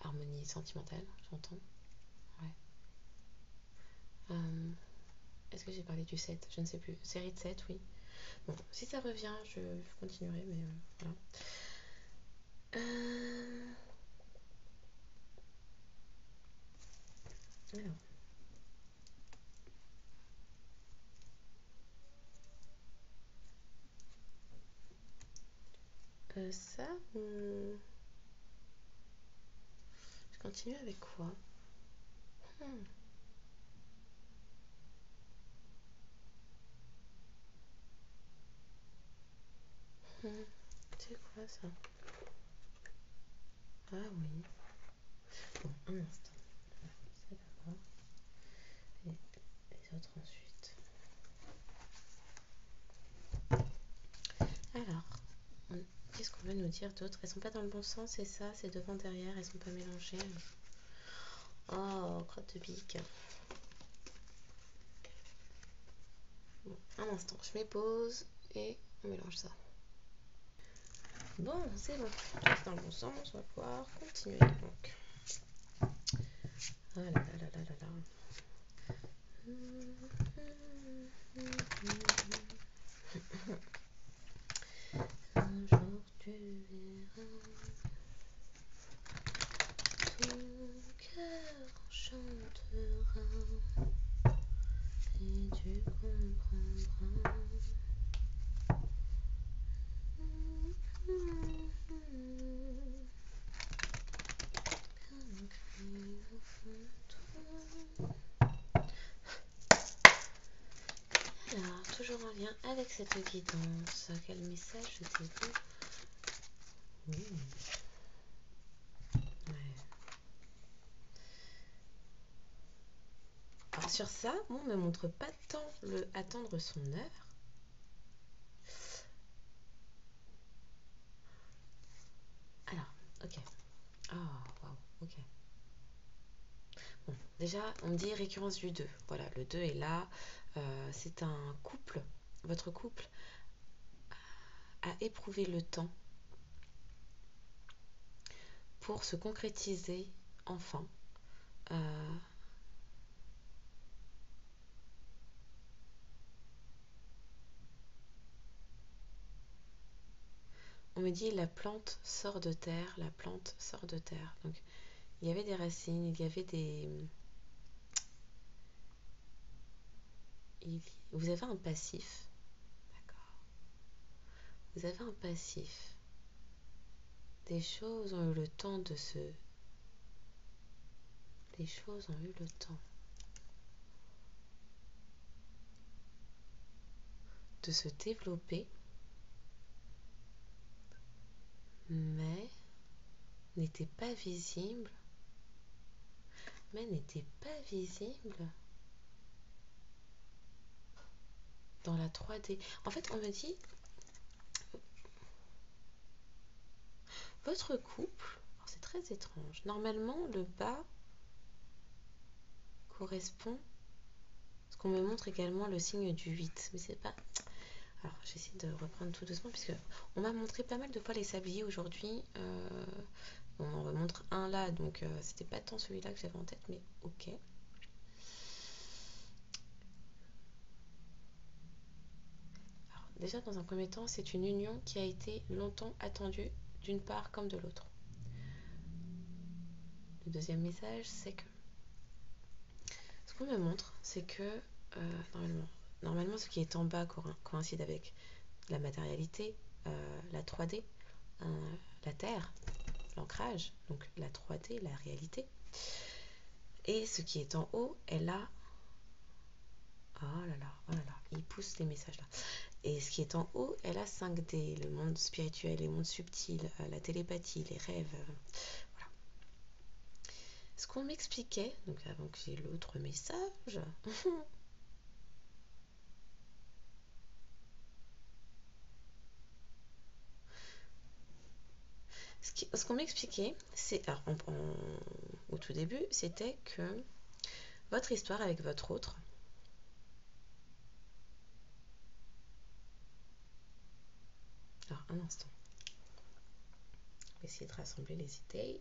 harmonie sentimentale, j'entends. Ouais. Est-ce que j'ai parlé du 7? Je ne sais plus. Série de 7, oui. Bon, si ça revient, je continuerai, mais voilà. Euh, Alors, ça, je continue avec quoi? Hmm. C'est quoi ça? Ah oui. Bon, un instant. Ça d'abord. Et les autres ensuite. Alors, qu'est-ce qu'on veut nous dire d'autre? Elles sont pas dans le bon sens, c'est ça? C'est devant, derrière, elles sont pas mélangées. Oh, crotte de bique. Bon, un instant, je mets pause et on mélange ça. Bon, c'est bon. Tout est dans le bon sens, on va pouvoir continuer. Donc. Ah là là là là là là. Un jour tu verras, ton cœur chantera et tu comprendras. Alors, toujours en lien avec cette guidance, quel message je t'ai dit? Ouais. Alors, sur ça, on ne me montre pas tant le attendre son heure. Alors, ok. Ah, waouh, ok. Bon, déjà, on me dit récurrence du 2. Voilà, le 2 est là. C'est un couple. Votre couple a éprouvé le temps pour se concrétiser enfin. On me dit la plante sort de terre, la plante sort de terre. Donc, il y avait des racines, il y avait des... Vous avez un passif. D'accord. Vous avez un passif. Des choses ont eu le temps de se... Des choses ont eu le temps de se développer, mais n'étaient pas visibles. Mais n'étaient pas visibles dans la 3D. En fait, on me dit, votre couple, c'est très étrange. Normalement, le bas correspond, ce qu'on me montre également le signe du 8, mais c'est pas... Alors, j'essaie de reprendre tout doucement, puisque on m'a montré pas mal de fois les sabliers aujourd'hui. On en remontre un là, donc c'était pas tant celui-là que j'avais en tête, mais ok. Alors, déjà, dans un premier temps, c'est une union qui a été longtemps attendue, d'une part comme de l'autre. Le deuxième message, c'est que ce qu'on me montre, c'est que normalement, ce qui est en bas coïncide avec la matérialité, la 3D, la Terre, l'ancrage, donc la 3D, la réalité. Et ce qui est en haut est là. Oh là là, il pousse les messages là. Et ce qui est en haut est la 5D, le monde spirituel, les mondes subtils, la télépathie, les rêves. Voilà. Ce qu'on m'expliquait, donc avant que j'ai l'autre message, ce qu'on m'expliquait, c'est, au tout début, c'était que votre histoire avec votre autre, alors un instant, je vais essayer de rassembler les idées.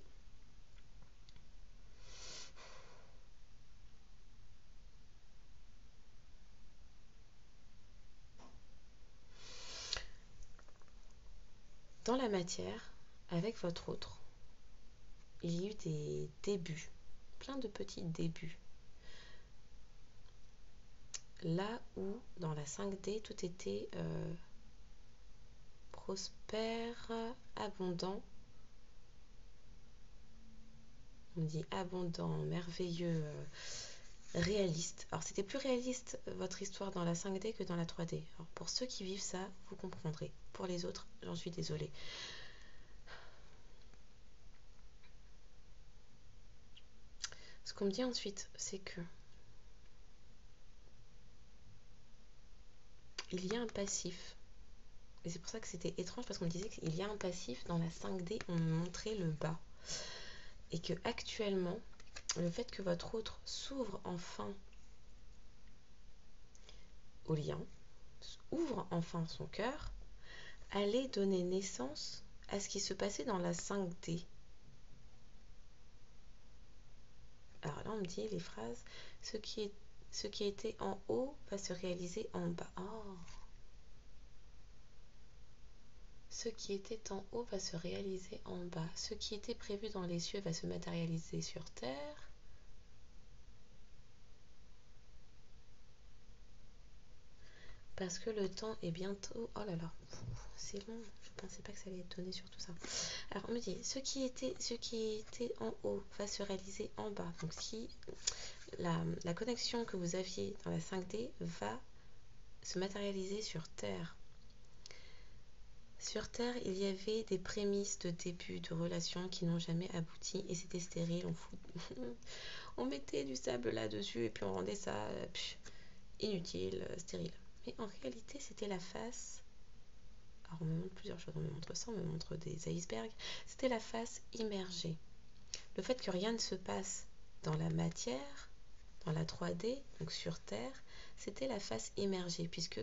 Dans la matière, avec votre autre, il y a eu des débuts, plein de petits débuts. Là où dans la 5D, tout était prospère, abondant. On dit abondant, merveilleux, réaliste. Alors c'était plus réaliste votre histoire dans la 5D que dans la 3D. Alors, pour ceux qui vivent ça, vous comprendrez. Pour les autres, j'en suis désolée. Ce qu'on me dit ensuite, c'est que il y a un passif. Et c'est pour ça que c'était étrange, parce qu'on me disait qu'il y a un passif dans la 5D, on me montrait le bas. Et que actuellement, le fait que votre autre s'ouvre enfin au lien, ouvre enfin son cœur, allait donner naissance à ce qui se passait dans la 5D. Alors là, on me dit les phrases, ce qui était en haut va se réaliser en bas. Oh. Ce qui était en haut va se réaliser en bas. Ce qui était prévu dans les cieux va se matérialiser sur terre. Parce que le temps est bientôt... Oh là là, c'est long. Je ne pensais pas que ça allait être donné sur tout ça. Alors, on me dit, ce qui était en haut va se réaliser en bas. Donc, la connexion que vous aviez dans la 5D va se matérialiser sur terre. Sur Terre, il y avait des prémices de début de relations qui n'ont jamais abouti et c'était stérile. On mettait du sable là-dessus et puis on rendait ça inutile, stérile. Mais en réalité, c'était la face. Alors, on me montre plusieurs choses. On me montre ça, on me montre des icebergs. C'était la face immergée. Le fait que rien ne se passe dans la matière, dans la 3D, donc sur Terre, c'était la face immergée, puisque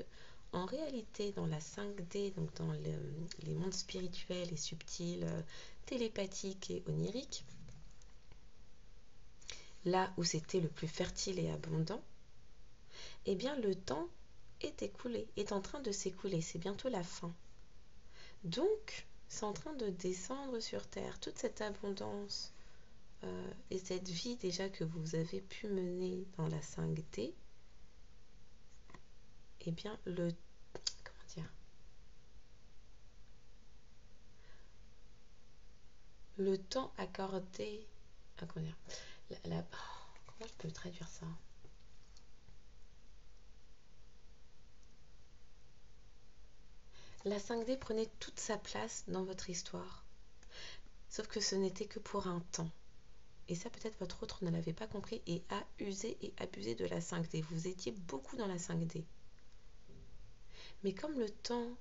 en réalité, dans la 5D, donc dans les mondes spirituels et subtils, télépathiques et oniriques, là où c'était le plus fertile et abondant, eh bien le temps est écoulé, est en train de s'écouler, c'est bientôt la fin. Donc, c'est en train de descendre sur Terre. Toute cette abondance et cette vie déjà que vous avez pu mener dans la 5D, eh bien le temps accordé... comment je peux traduire ça? La 5D prenait toute sa place dans votre histoire. Sauf que ce n'était que pour un temps. Et ça, peut-être votre autre ne l'avait pas compris et a usé et abusé de la 5D. Vous étiez beaucoup dans la 5D. Mais comme le temps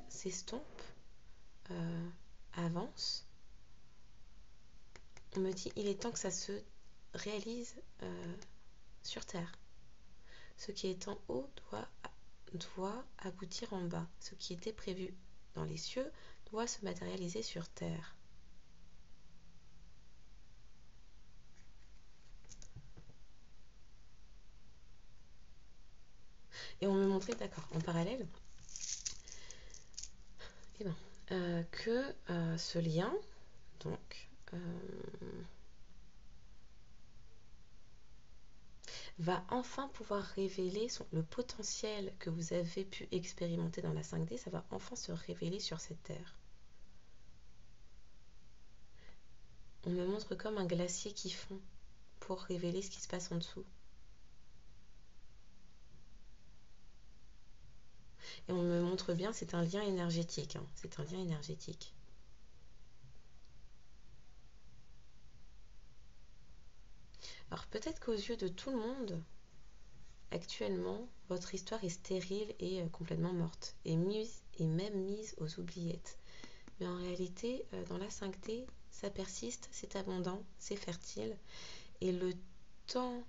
s'estompe, avance, on me dit il est temps que ça se réalise sur Terre. Ce qui est en haut doit aboutir en bas. Ce qui était prévu dans les cieux doit se matérialiser sur Terre. Et on me montrait, d'accord, en parallèle, que ce lien, donc, va enfin pouvoir révéler le potentiel que vous avez pu expérimenter dans la 5D, ça va enfin se révéler sur cette terre. On me montre comme un glacier qui fond pour révéler ce qui se passe en dessous. Et on me montre bien, c'est un lien énergétique. C'est un lien énergétique. Alors peut-être qu'aux yeux de tout le monde, actuellement, votre histoire est stérile et complètement morte, et même mise aux oubliettes. Mais en réalité, dans la 5D, ça persiste, c'est abondant, c'est fertile, et le temps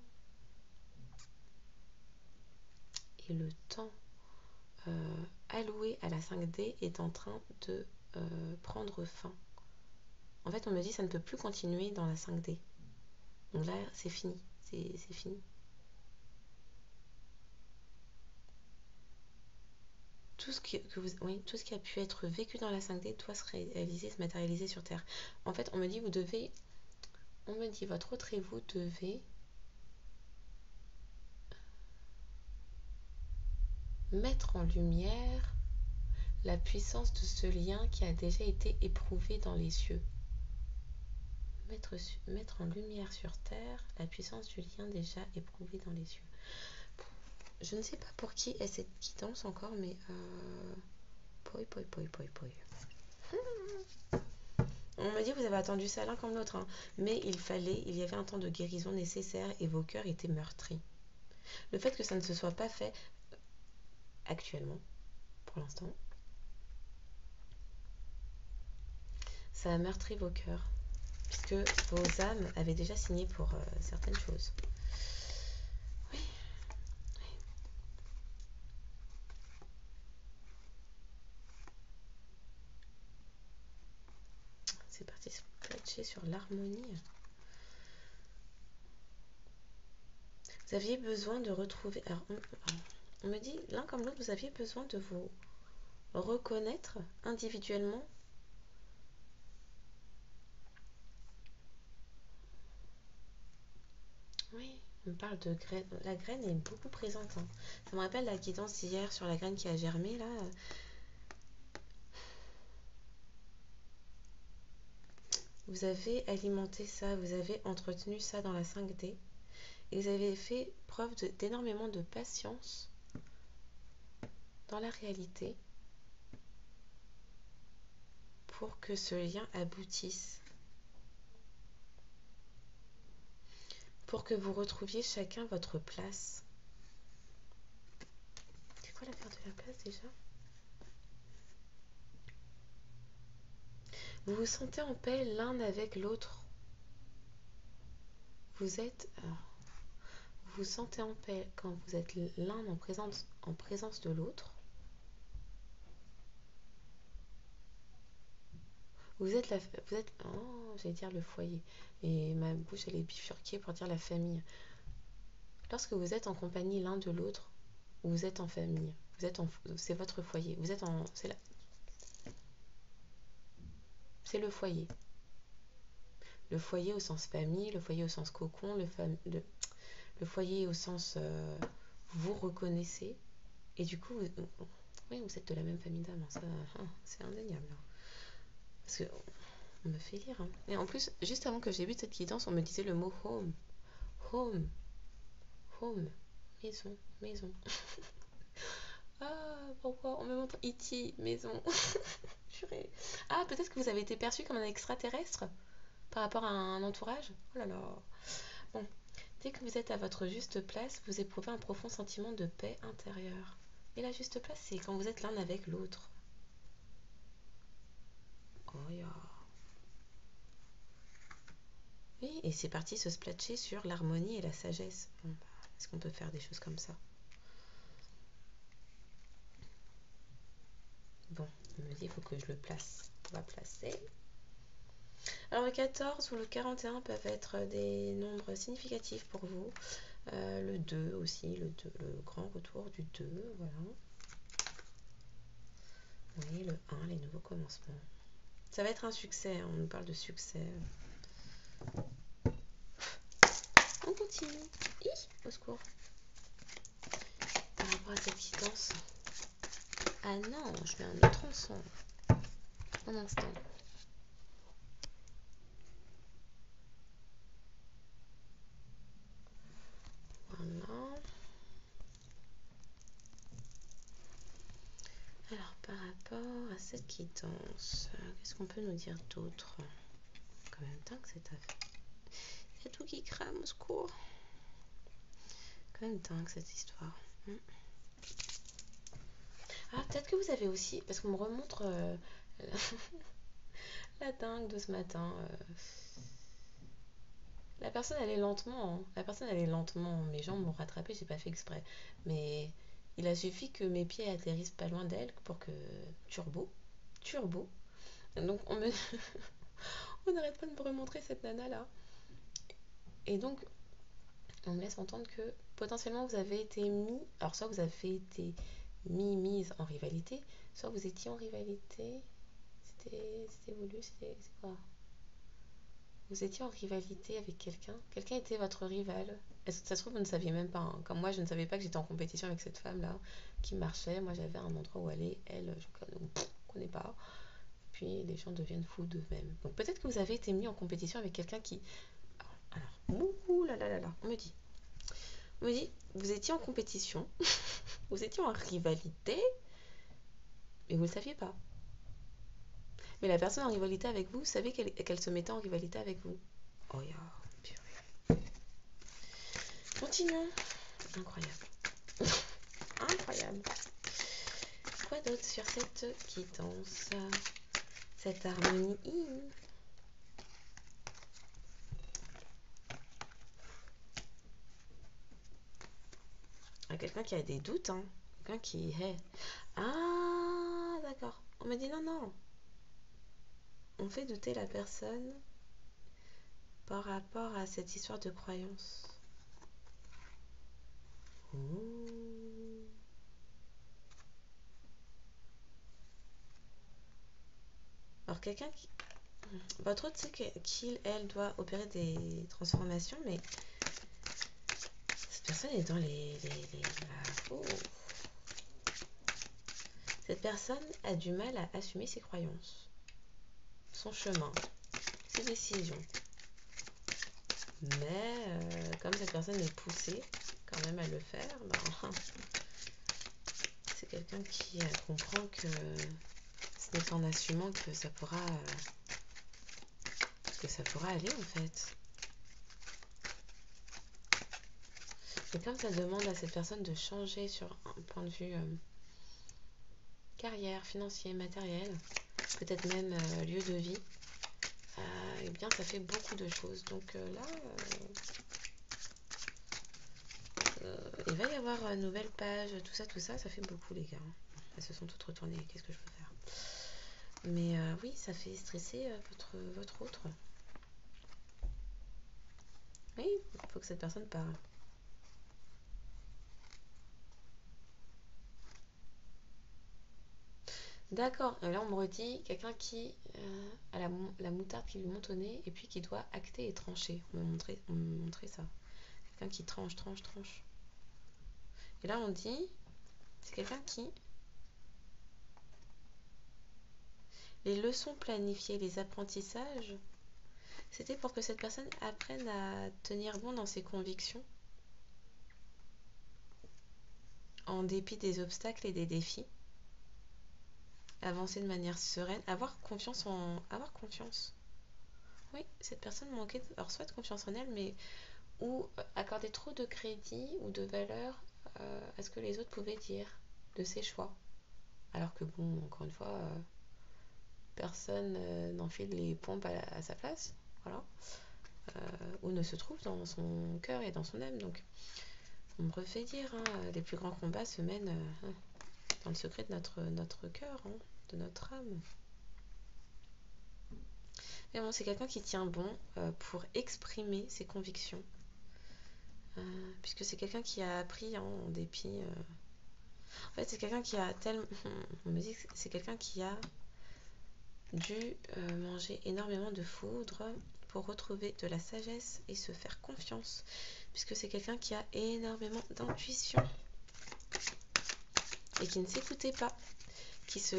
alloué à la 5D est en train de prendre fin. En fait, on me dit ça ne peut plus continuer dans la 5D. Donc là, c'est fini. C'est fini. tout ce oui, tout ce qui a pu être vécu dans la 5D doit se réaliser, se matérialiser sur Terre. En fait, on me dit, votre autre et vous devez mettre en lumière la puissance de ce lien qui a déjà été éprouvé dans les cieux. Mettre en lumière sur Terre la puissance du lien déjà éprouvé dans les cieux. Je ne sais pas pour qui est cette guidance encore, mais poi. On me dit vous avez attendu ça l'un comme l'autre, hein. Mais il y avait un temps de guérison nécessaire et vos cœurs étaient meurtris. Le fait que ça ne se soit pas fait actuellement, pour l'instant, ça a meurtri vos cœurs, puisque vos âmes avaient déjà signé pour certaines choses. Oui. C'est parti se platcher sur l'harmonie. Vous aviez besoin de retrouver... Alors, on me dit, l'un comme l'autre, vous aviez besoin de vous reconnaître individuellement. Oui, on parle de graine. La graine est beaucoup présente, hein. Ça me rappelle la guidance d'hier sur la graine qui a germé, là. Vous avez alimenté ça, vous avez entretenu ça dans la 5D. Et vous avez fait preuve d'énormément de patience dans la réalité pour que ce lien aboutisse. Pour que vous retrouviez chacun votre place. C'est quoi la carte de la place déjà? Vous vous sentez en paix l'un avec l'autre. Vous vous sentez en paix quand vous êtes l'un en présence de l'autre. J'allais dire le foyer. Et ma bouche, elle est bifurquée pour dire la famille. Lorsque vous êtes en compagnie l'un de l'autre, vous êtes en famille. C'est votre foyer. C'est le foyer. Le foyer au sens famille, le foyer au sens cocon, le foyer au sens vous reconnaissez. Et du coup, oui, vous êtes de la même famille d'âme. Ça, c'est indéniable. Parce que on me fait lire. Hein. Et en plus, juste avant que j'ai vu cette guidance, on me disait le mot home. Home. Home. Maison. Maison. Ah, pourquoi on me montre E.T. Maison. Purée. Ah, peut-être que vous avez été perçu comme un extraterrestre par rapport à un entourage. Oh là là. Bon. Dès que vous êtes à votre juste place, vous éprouvez un profond sentiment de paix intérieure. Et la juste place, c'est quand vous êtes l'un avec l'autre. Oh ya. Oui, et c'est parti se splatcher sur l'harmonie et la sagesse. Bon, bah, est-ce qu'on peut faire des choses comme ça? Bon, on me dit il faut que je le place. On va placer. Alors le 14 ou le 41 peuvent être des nombres significatifs pour vous. Le 2 aussi, le grand retour du 2, voilà. Oui, le 1, les nouveaux commencements. Ça va être un succès, hein, on nous parle de succès. On continue. Au secours. Par rapport à cette guidance. Ah non, je mets un autre ensemble. Un instant. Voilà. Alors, par rapport à cette guidance, qu'est-ce qu'on peut nous dire d'autre? Quand même dingue cette affaire. Il y a tout qui crame, au secours. Quand même dingue cette histoire. Ah, peut-être que vous avez aussi, parce qu'on me remontre la dingue de ce matin. La personne elle est lentement, hein. La personne elle est lentement. Mes jambes m'ont rattrapé, j'ai pas fait exprès. Mais il a suffi que mes pieds atterrissent pas loin d'elle pour que turbo. Donc on n'arrête pas de me remontrer cette nana là. Et donc on me laisse entendre que potentiellement vous avez été mis, alors soit vous avez été mise en rivalité, soit vous étiez en rivalité. C'était voulu, c'est quoi? Vous étiez en rivalité avec quelqu'un. Quelqu'un était votre rival. Est-ce que ça se trouve, vous ne saviez même pas, hein. Comme moi, je ne savais pas que j'étais en compétition avec cette femme-là qui marchait. Moi, j'avais un endroit où aller. Elle, je ne connais pas. Puis les gens deviennent fous d'eux-mêmes. Donc peut-être que vous avez été mis en compétition avec quelqu'un qui... Alors, ouh là là là là, on me dit, vous étiez en compétition, vous étiez en rivalité, mais vous ne le saviez pas. Mais la personne en rivalité avec vous, savez qu'elle se mettait en rivalité avec vous. Oh ya, purée. Continuons. Incroyable. Incroyable. Quoi d'autre sur cette quittance? Cette harmonie. Quelqu'un qui a des doutes, hein. Quelqu'un qui est... Ah, d'accord. On me dit non, non. On fait douter la personne par rapport à cette histoire de croyance. Ouh. Alors quelqu'un qui... Votre autre sait qu'il, elle, doit opérer des transformations, mais cette personne est dans oh. Cette personne a du mal à assumer ses croyances, son chemin, ses décisions. Mais comme cette personne est poussée quand même à le faire, ben, c'est quelqu'un qui comprend que ce n'est qu'en assumant que ça pourra aller en fait. Et comme ça demande à cette personne de changer sur un point de vue carrière, financier, matériel, peut-être même lieu de vie, eh bien ça fait beaucoup de choses. Donc là, il va y avoir une nouvelle page, tout ça, ça fait beaucoup les gars. Elles se sont toutes retournées, qu'est-ce que je peux faire? Mais oui, ça fait stresser votre autre. Oui, il faut que cette personne parle. D'accord, là on me redit quelqu'un qui a la moutarde qui lui monte au nez et puis qui doit acter et trancher. On me montrait ça. Quelqu'un qui tranche. Et là on dit, c'est quelqu'un qui... Les leçons planifiées, les apprentissages, c'était pour que cette personne apprenne à tenir bon dans ses convictions, en dépit des obstacles et des défis. Avancer de manière sereine, avoir confiance. Oui, cette personne manquait, alors soit de confiance en elle, mais ou accorder trop de crédit ou de valeur à ce que les autres pouvaient dire de ses choix. Alors que bon, encore une fois, personne n'enfile les pompes à sa place, voilà, ou ne se trouve dans son cœur et dans son âme. Donc, on me refait dire, hein, les plus grands combats se mènent dans le secret de notre cœur, hein, de notre âme. Mais bon, c'est quelqu'un qui tient bon pour exprimer ses convictions. Puisque c'est quelqu'un qui a appris en dépit. En fait, c'est quelqu'un qui a tellement. On me dit que c'est quelqu'un qui a dû manger énormément de foudre pour retrouver de la sagesse et se faire confiance. Puisque c'est quelqu'un qui a énormément d'intuition et qui ne s'écoutait pas. Qui se.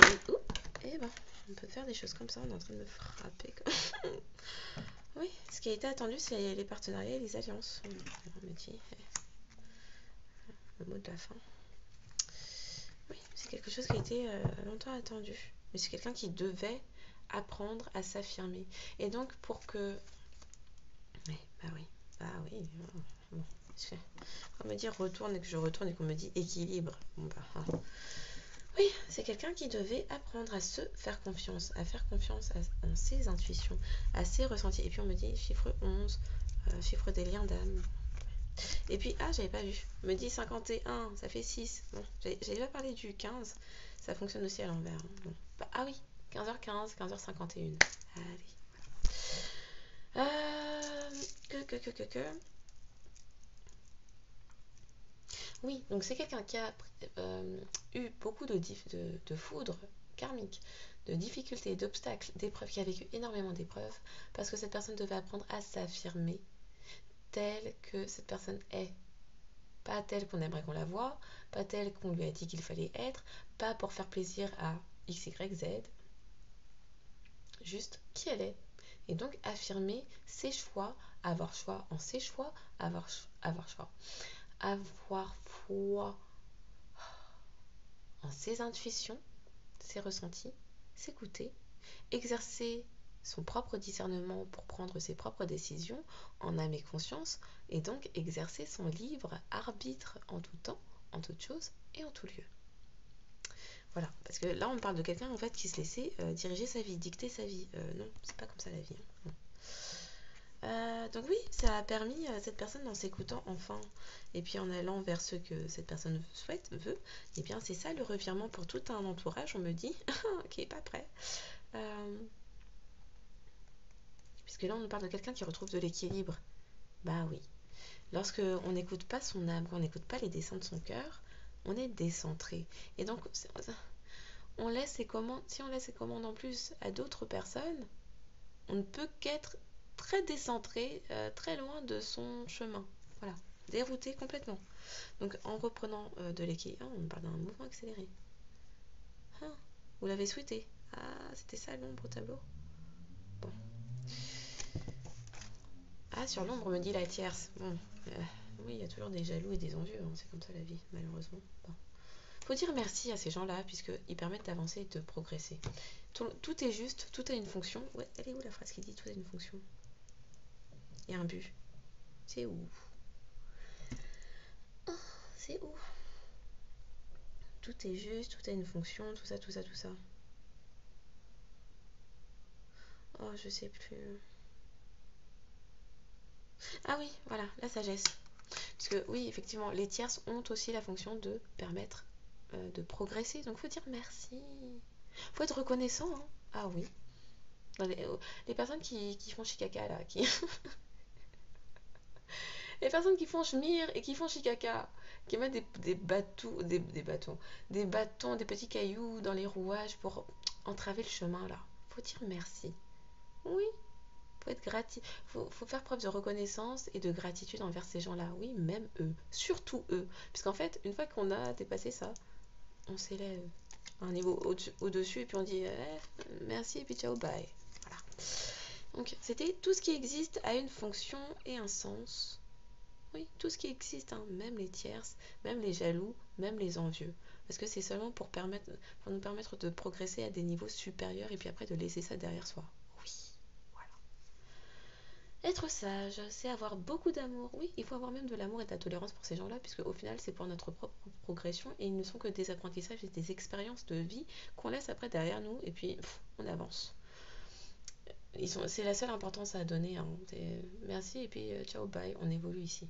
Eh ben, on peut faire des choses comme ça, on est en train de me frapper. Oui, ce qui a été attendu, c'est les partenariats et les alliances. On me dit le mot de la fin. Oui, c'est quelque chose qui a été longtemps attendu. Mais c'est quelqu'un qui devait apprendre à s'affirmer. Et donc, pour que... Oui, bah oui. Bon. On me dit retourne et que je retourne et qu'on me dit équilibre. Bon, bah, oui, c'est quelqu'un qui devait apprendre à se faire confiance, à faire confiance en ses intuitions, à ses ressentis. Et puis on me dit chiffre 11, chiffre des liens d'âme. Et puis, j'avais pas vu. On me dit 51, ça fait 6. Bon, j'avais pas parlé du 15. Ça fonctionne aussi à l'envers. Hein. Bon. Bah, oui, 15h15, 15h51. Allez. Oui, donc c'est quelqu'un qui a eu beaucoup de foudre karmique, de difficultés, d'obstacles, d'épreuves, qui a vécu énormément d'épreuves, parce que cette personne devait apprendre à s'affirmer telle que cette personne est. Pas telle qu'on aimerait qu'on la voie, pas telle qu'on lui a dit qu'il fallait être, pas pour faire plaisir à X, Y, Z, juste qui elle est. Et donc affirmer ses choix, avoir foi en ses choix, avoir choix, avoir foi en ses intuitions, ses ressentis, s'écouter, exercer son propre discernement pour prendre ses propres décisions en âme et conscience, et donc exercer son libre arbitre en tout temps, en toute chose et en tout lieu. Voilà, parce que là on parle de quelqu'un en fait qui se laissait diriger sa vie, dicter sa vie. Non, c'est pas comme ça la vie. Hein. Donc oui, ça a permis à cette personne, en s'écoutant enfin, et puis en allant vers ce que cette personne veut, et bien c'est ça le revirement pour tout un entourage, on me dit, qui est pas prêt. Puisque là on nous parle de quelqu'un qui retrouve de l'équilibre. Bah oui, lorsque on n'écoute pas son âme, quand on n'écoute pas les desseins de son cœur, on est décentré. Et donc on laisse ses commandes, si on laisse ses commandes en plus à d'autres personnes, on ne peut qu'être très décentré, très loin de son chemin. Voilà, dérouté complètement. Donc en reprenant de l'équilibre, on parle d'un mouvement accéléré. Ah, vous l'avez souhaité. Ah, c'était ça l'ombre au tableau. Bon. Ah, sur l'ombre, on me dit la tierce. Bon, oui, il y a toujours des jaloux et des envieux, hein, c'est comme ça la vie, malheureusement. Bon. Faut dire merci à ces gens-là, puisqu'ils permettent d'avancer et de progresser. Tout est juste, tout a une fonction. Ouais, elle est où la phrase qui dit tout a une fonction? Il y a un but. C'est où? Oh, c'est où? Tout est juste, tout a une fonction, tout ça, tout ça, tout ça. Oh, je sais plus. Ah oui, voilà, la sagesse. Puisque oui, effectivement, les tierces ont aussi la fonction de permettre de progresser. Donc faut dire merci. Faut être reconnaissant. Hein. Ah oui. Les personnes qui font chikaka là, les personnes qui font schmir et qui font chikaka, qui mettent des bâtons, des petits cailloux dans les rouages pour entraver le chemin là. Faut dire merci. Oui, faut faire preuve de reconnaissance et de gratitude envers ces gens-là. Oui, même eux, surtout eux, puisqu'en fait, une fois qu'on a dépassé ça, on s'élève à un niveau au-dessus et puis on dit merci et puis ciao bye. Voilà. Donc c'était tout ce qui existe a une fonction et un sens. Oui, tout ce qui existe, hein, même les tierces, même les jaloux, même les envieux. Parce que c'est seulement pour nous permettre de progresser à des niveaux supérieurs et puis après de laisser ça derrière soi. Oui, voilà. Être sage, c'est avoir beaucoup d'amour. Oui, il faut avoir même de l'amour et de la tolérance pour ces gens-là, puisque au final, c'est pour notre propre progression et ils ne sont que des apprentissages et des expériences de vie qu'on laisse après derrière nous et puis on avance. C'est la seule importance à donner. Hein. Merci et puis ciao, bye, on évolue ici.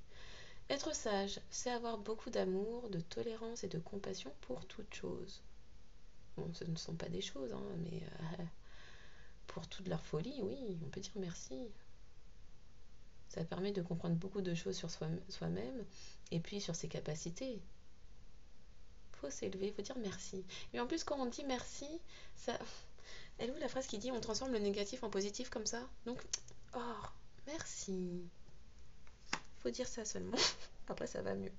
Être sage, c'est avoir beaucoup d'amour, de tolérance et de compassion pour toute chose. Bon, ce ne sont pas des choses, hein, mais pour toute leur folie, oui, on peut dire merci. Ça permet de comprendre beaucoup de choses sur soi-même et puis sur ses capacités. Faut s'élever, faut dire merci. Et en plus, quand on dit merci, ça. Elle est où la phrase qui dit on transforme le négatif en positif comme ça? Donc, oh, merci. Faut dire ça seulement. Après, ça va mieux.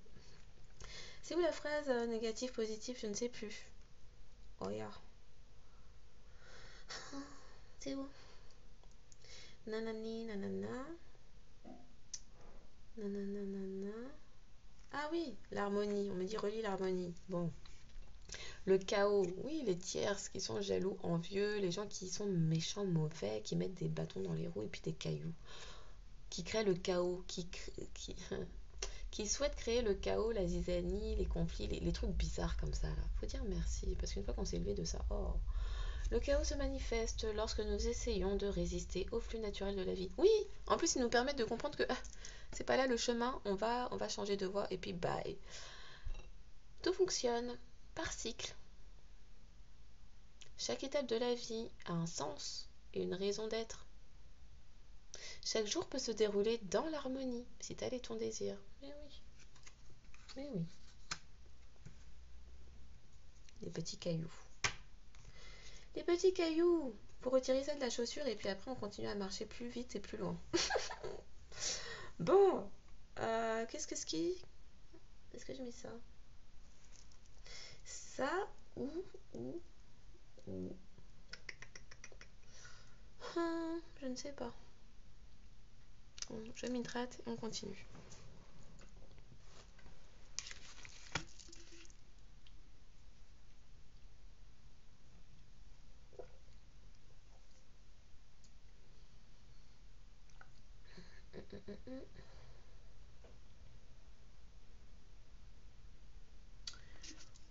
C'est où la phrase négatif, positif? Je ne sais plus. Oh, yeah. C'est où? Nanani, nanana. Nanana. Ah oui, l'harmonie. On me dit relis l'harmonie. Bon. Le chaos. Oui, les tierces qui sont jaloux, envieux, les gens qui sont méchants, mauvais, qui mettent des bâtons dans les roues et puis des cailloux. Qui créent le chaos. Qui souhaitent créer le chaos, la zizanie, les conflits, les trucs bizarres comme ça. Là. Faut dire merci. Parce qu'une fois qu'on s'est élevé de ça, oh. Le chaos se manifeste lorsque nous essayons de résister au flux naturel de la vie. Oui, en plus, ils nous permettent de comprendre que c'est pas là le chemin, on va changer de voie et puis bye. Tout fonctionne par cycle. Chaque étape de la vie a un sens et une raison d'être. Chaque jour peut se dérouler dans l'harmonie, si tel est ton désir. Mais oui. des petits cailloux. Les petits cailloux pour retirer ça de la chaussure et puis après on continue à marcher plus vite et plus loin. Bon, qu'est-ce que ski? Est-ce que je mets ça? Ça ou je ne sais pas. Bon, je m'hydrate et on continue.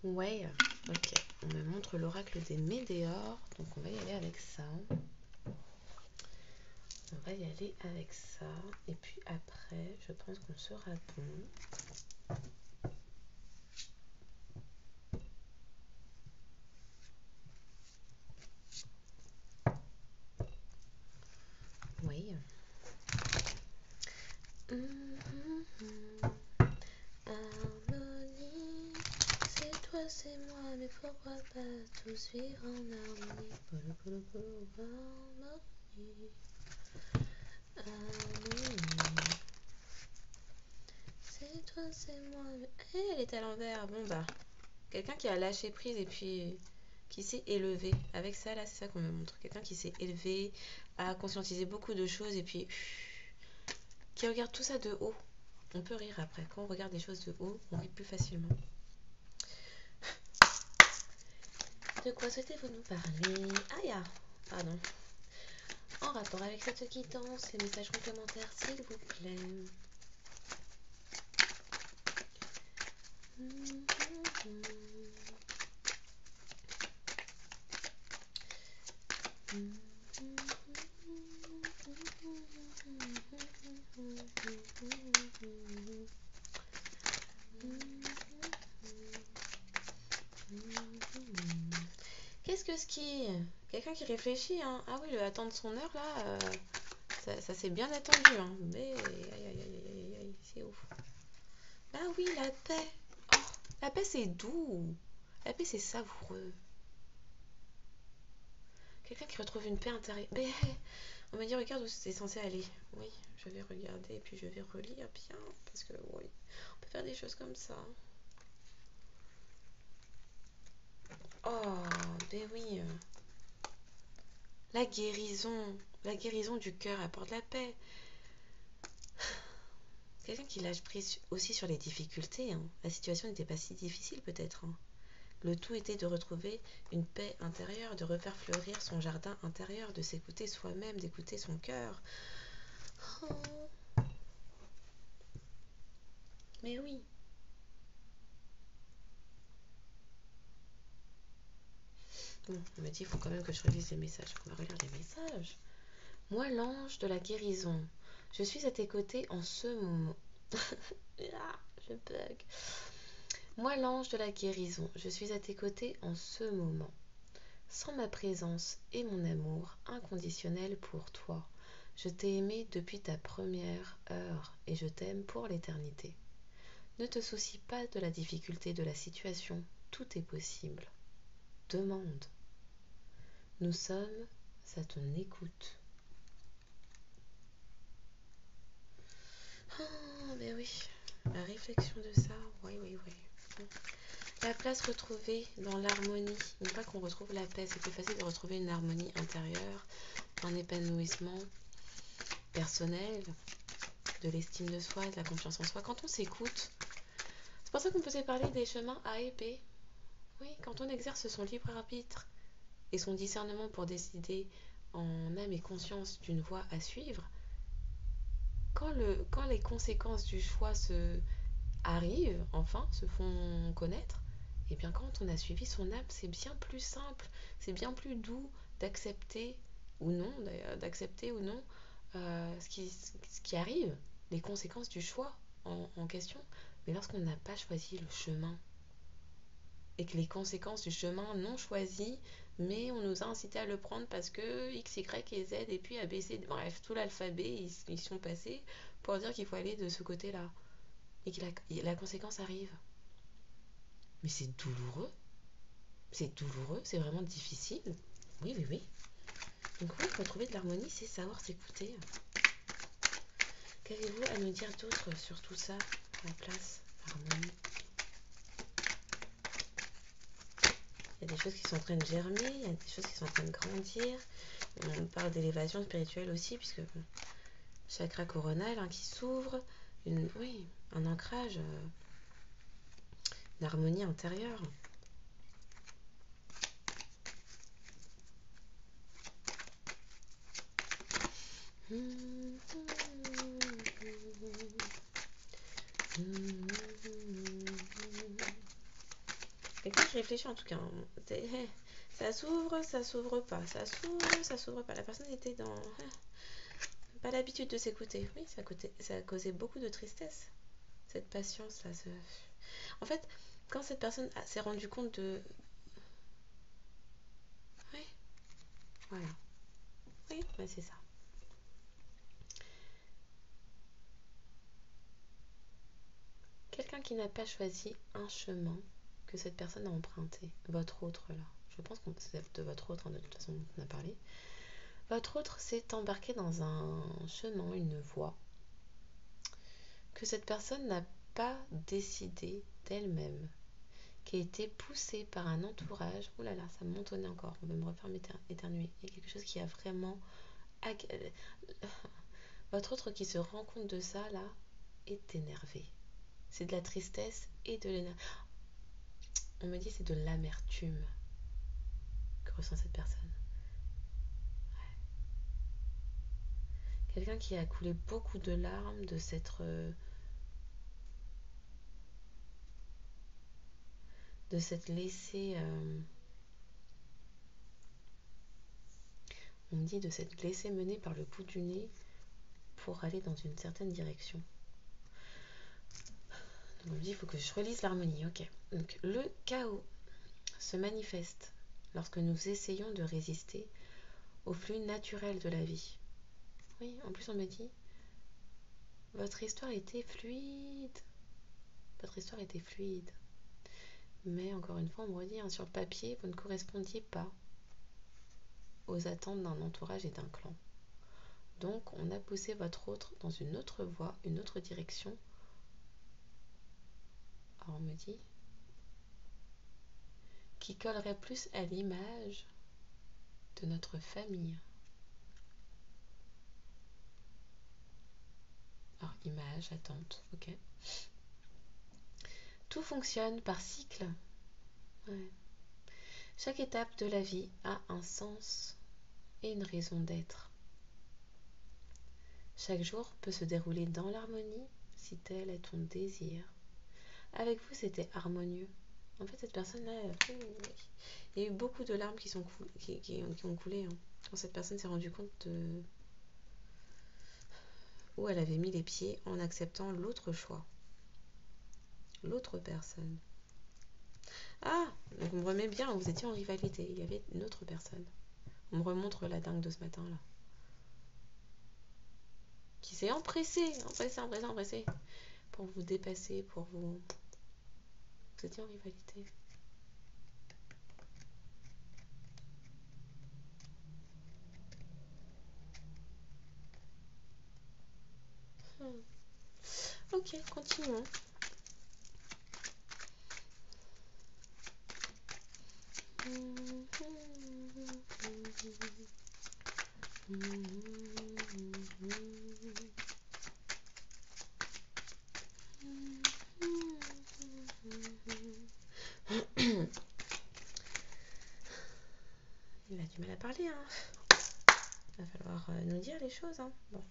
Ouais, ok. On me montre l'oracle des météores, donc on va y aller avec ça. On va y aller avec ça. Et puis après, je pense qu'on sera bon. Oui. Harmonie, c'est toi, c'est moi, mais pourquoi pas tous vivre en harmonie? Harmonie. C'est toi, c'est moi. Elle est à l'envers. Bon bah, quelqu'un qui a lâché prise et puis qui s'est élevé. Avec ça, là, c'est ça qu'on me montre. Quelqu'un qui s'est élevé, a conscientisé beaucoup de choses et puis qui regarde tout ça de haut. On peut rire après. Quand on regarde des choses de haut, on rit plus facilement. De quoi souhaitez-vous nous parler? Ah, pardon. En rapport avec cette quittance, les messages complémentaires, s'il vous plaît. Qu'est-ce que ski? Quelqu'un qui réfléchit, hein? Ah oui, le attendre son heure là, ça s'est bien attendu, hein? Mais aïe, c'est ouf. Bah oui, la paix. Oh, la paix c'est doux. La paix c'est savoureux. Quelqu'un qui retrouve une paix intérieure. Mais on me dit regarde où c'est censé aller. Oui, je vais regarder et puis je vais relire bien parce que oui, on peut faire des choses comme ça. Oh, ben oui. La guérison du cœur apporte la paix. Quelqu'un qui lâche prise aussi sur les difficultés. Hein. La situation n'était pas si difficile peut-être. Hein. Le tout était de retrouver une paix intérieure, de refaire fleurir son jardin intérieur, de s'écouter soi-même, d'écouter son cœur. Oh. Mais oui. Bon, on m'a dit il faut quand même que je relise les messages. On va relire les messages. Moi, l'ange de la guérison, je suis à tes côtés en ce moment. Ah, je bug. Moi, l'ange de la guérison, je suis à tes côtés en ce moment. Sans ma présence et mon amour inconditionnel pour toi, je t'ai aimé depuis ta première heure et je t'aime pour l'éternité. Ne te soucie pas de la difficulté de la situation, tout est possible. Demande. Nous sommes à ton écoute. Oh, ben oui, la réflexion de ça, oui. La place retrouvée dans l'harmonie. Une fois qu'on retrouve la paix, c'est plus facile de retrouver une harmonie intérieure, un épanouissement personnel, de l'estime de soi, de la confiance en soi. Quand on s'écoute, c'est pour ça qu'on peut parler des chemins A et B. Oui, quand on exerce son libre arbitre et son discernement pour décider en âme et conscience d'une voie à suivre, quand les conséquences du choix arrivent, enfin, se font connaître, et bien quand on a suivi son âme, c'est bien plus simple, c'est bien plus doux d'accepter ou non, ce qui arrive, les conséquences du choix en question. Mais lorsqu'on n'a pas choisi le chemin et que les conséquences du chemin non choisi, mais on nous a incité à le prendre parce que X, Y et Z et puis A, B, C, bref, tout l'alphabet, ils sont passés pour dire qu'il faut aller de ce côté-là. Et que la conséquence arrive. Mais c'est douloureux. c'est douloureux, c'est vraiment difficile. Oui, oui, oui. Donc oui, pour trouver de l'harmonie, c'est savoir s'écouter. Qu'avez-vous à nous dire d'autre sur tout ça, la place, l'harmonie? Il y a des choses qui sont en train de germer, il y a des choses qui sont en train de grandir. On parle d'élévation spirituelle aussi, puisque chakra coronal qui s'ouvre, oui, un ancrage, d'harmonie intérieure. Et quand je réfléchis en tout cas, ça s'ouvre pas, ça s'ouvre pas. La personne était dans pas l'habitude de s'écouter. Oui, ça a causé beaucoup de tristesse. Cette patience là. En fait, quand cette personne s'est rendue compte de... Oui, voilà. Oui, bah c'est ça. Quelqu'un qui n'a pas choisi un chemin que cette personne a emprunté. Votre autre là. Je pense que c'est de votre autre, de toute façon, on a parlé. Votre autre s'est embarqué dans un chemin, une voie, que cette personne n'a pas décidé d'elle-même, qui a été poussée par un entourage. Ouh là là, ça me montonnait encore, on va me refaire éternuer. Il y a quelque chose qui a vraiment... Votre autre qui se rend compte de ça, là, est énervé. C'est de la tristesse et de l'énergie. On me dit c'est de l'amertume que ressent cette personne. Ouais. Quelqu'un qui a coulé beaucoup de larmes de s'être... de s'être laissé... on me dit de s'être laissé mener par le bout du nez pour aller dans une certaine direction. Donc on me dit il faut que je relise l'harmonie. Ok. Donc le chaos se manifeste lorsque nous essayons de résister au flux naturel de la vie. Oui, en plus on me dit votre histoire était fluide. Votre histoire était fluide. Mais encore une fois, on me redit, sur le papier, vous ne correspondiez pas aux attentes d'un entourage et d'un clan. Donc, on a poussé votre autre dans une autre voie, une autre direction. Alors, on me dit, qui collerait plus à l'image de notre famille. Alors, image, attente, ok. Tout fonctionne par cycle. Ouais. Chaque étape de la vie a un sens et une raison d'être. Chaque jour peut se dérouler dans l'harmonie si tel est ton désir. Avec vous, c'était harmonieux. En fait, cette personne-là, il y a eu beaucoup de larmes qui ont coulé. Hein. Quand cette personne s'est rendue compte de où elle avait mis les pieds en acceptant l'autre choix. L'autre personne. Ah, donc on me remet bien, vous étiez en rivalité. Il y avait une autre personne. On me remontre la dingue de ce matin-là. Qui s'est empressée pour vous dépasser, pour vous... Vous étiez en rivalité. Ok, continuons. Il a du mal à parler, hein. Il va falloir nous dire les choses, hein. Bon.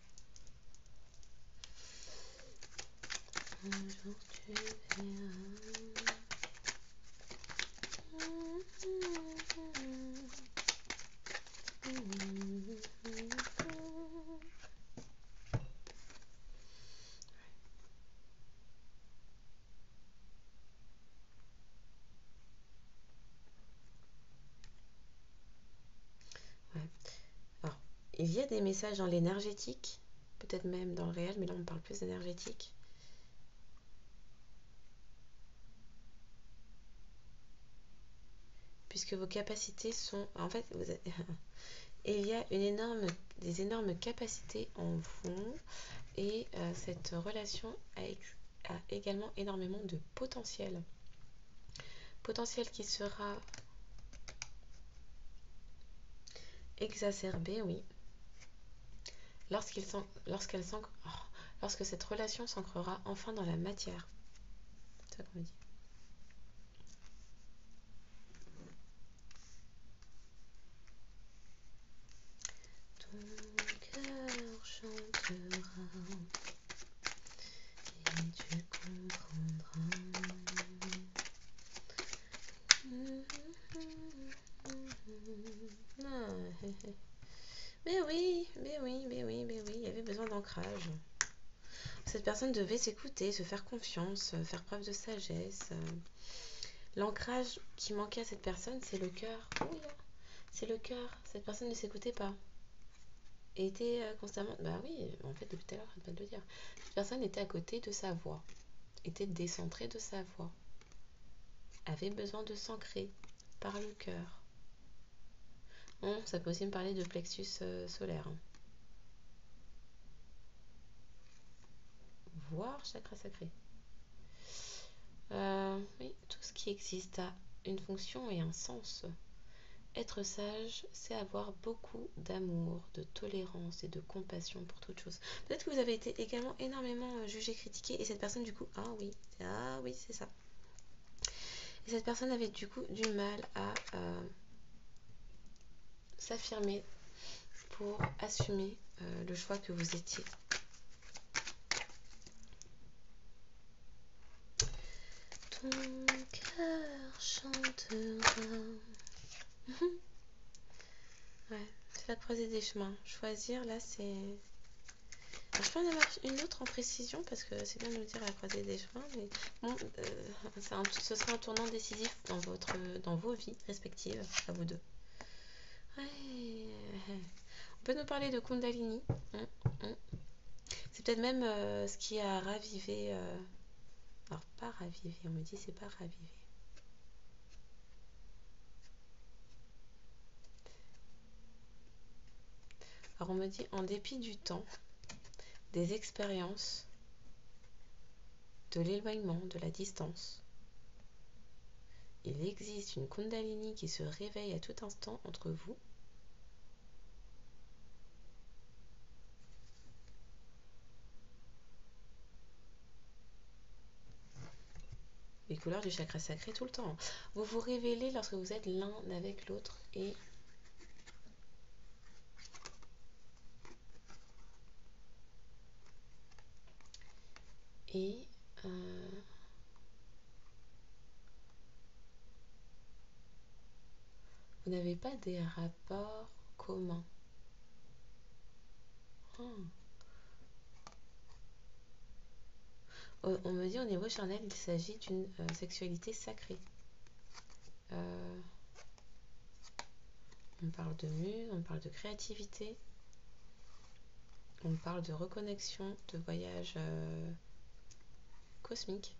Alors, il y a des messages dans l'énergétique, peut-être même dans le réel, mais là on parle plus d'énergétique. puisque vos capacités sont... En fait, il y a des énormes capacités en vous et cette relation a également énormément de potentiel. Potentiel qui sera exacerbé, oui, lorsque cette relation s'ancrera enfin dans la matière. C'est ça qu'on me dit. Ton cœur chantera et tu comprendras. Mais oui, il y avait besoin d'ancrage. Cette personne devait s'écouter, se faire confiance, faire preuve de sagesse. L'ancrage qui manquait à cette personne, c'est le cœur. Oui, c'est le cœur. Cette personne ne s'écoutait pas. Et était constamment... Bah oui, en fait, depuis tout à l'heure, j'arrête pas de le dire. Cette personne était à côté de sa voix. Était décentrée de sa voix. Avait besoin de s'ancrer par le cœur. Bon, ça peut aussi me parler de plexus solaire. Voire chakra sacré. Oui, tout ce qui existe a une fonction et un sens. Être sage, c'est avoir beaucoup d'amour, de tolérance et de compassion pour toute chose. Peut-être que vous avez été également énormément jugé, critiqué, et cette personne du coup, ah oui, c'est ça. Et cette personne avait du coup du mal à s'affirmer pour assumer le choix que vous étiez. Ton cœur chantera. Ouais, c'est la croisée des chemins. Choisir, là, c'est... Alors, je peux en avoir une autre en précision, parce que c'est bien de me dire la croisée des chemins, mais bon, ce sera un tournant décisif dans vos vies respectives, à vous deux. Ouais. On peut nous parler de Kundalini. C'est peut-être même ce qui a ravivé... Alors, pas ravivé, on me dit c'est pas ravivé. Alors, on me dit, en dépit du temps, des expériences, de l'éloignement, de la distance, il existe une Kundalini qui se réveille à tout instant entre vous. Les couleurs du chakra sacré tout le temps. Vous vous révélez lorsque vous êtes l'un avec l'autre et vous n'avez pas des rapports communs. On me dit au niveau charnel, il s'agit d'une sexualité sacrée. On parle de muse, on parle de créativité, on parle de reconnexion, de voyage cosmique.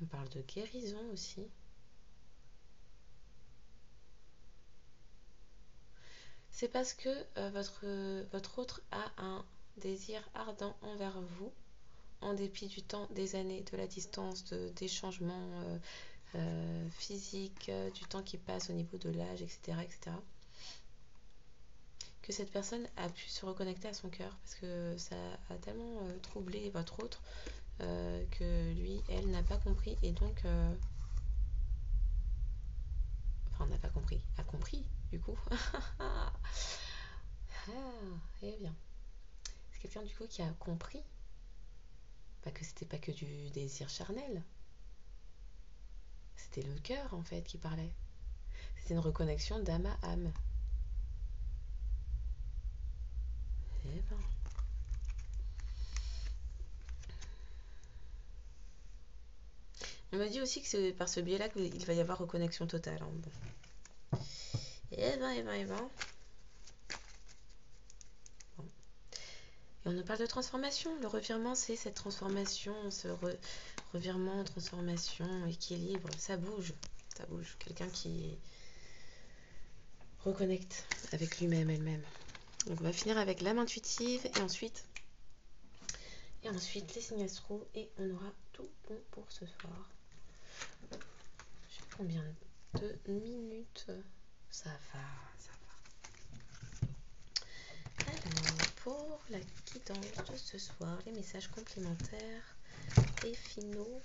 On parle de guérison aussi. C'est parce que votre autre a un désir ardent envers vous, en dépit du temps, des années, de la distance, des changements physiques, du temps qui passe au niveau de l'âge, etc., que cette personne a pu se reconnecter à son cœur, parce que ça a tellement troublé votre autre que lui, elle n'a pas compris, et donc... Enfin, n'a pas compris, a compris, du coup. Eh bien. C'est quelqu'un, du coup, qui a compris que c'était pas que du désir charnel. C'était le cœur, en fait, qui parlait. C'était une reconnexion d'âme à âme. Eh ben... On me dit aussi que c'est par ce biais-là qu'il va y avoir reconnexion totale. Hein. Bon. Eh ben. Bon. Et on nous parle de transformation. Le revirement, c'est cette transformation. On se revirement, transformation, équilibre, ça bouge. Ça bouge. Quelqu'un qui reconnecte avec lui-même, elle-même. Donc on va finir avec l'âme intuitive et ensuite les signes astro et on aura tout bon pour ce soir. Je sais pas combien de minutes. Ça va. Alors, pour la guidance de ce soir, les messages complémentaires et finaux,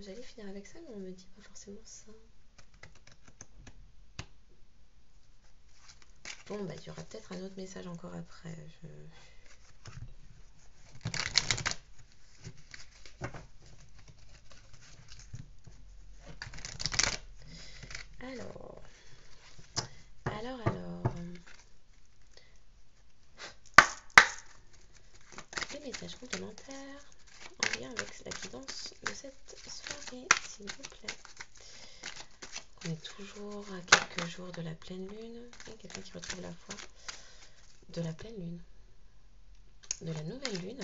j'allais finir avec ça, mais on me dit pas forcément ça. Bon, bah, il y aura peut-être un autre message encore après. Alors. Les messages complémentaires en lien avec la guidance de cette soirée, s'il vous plaît. On est toujours à quelques jours de la pleine lune. Et quelqu'un qui retrouve la foi de la pleine lune. De la nouvelle lune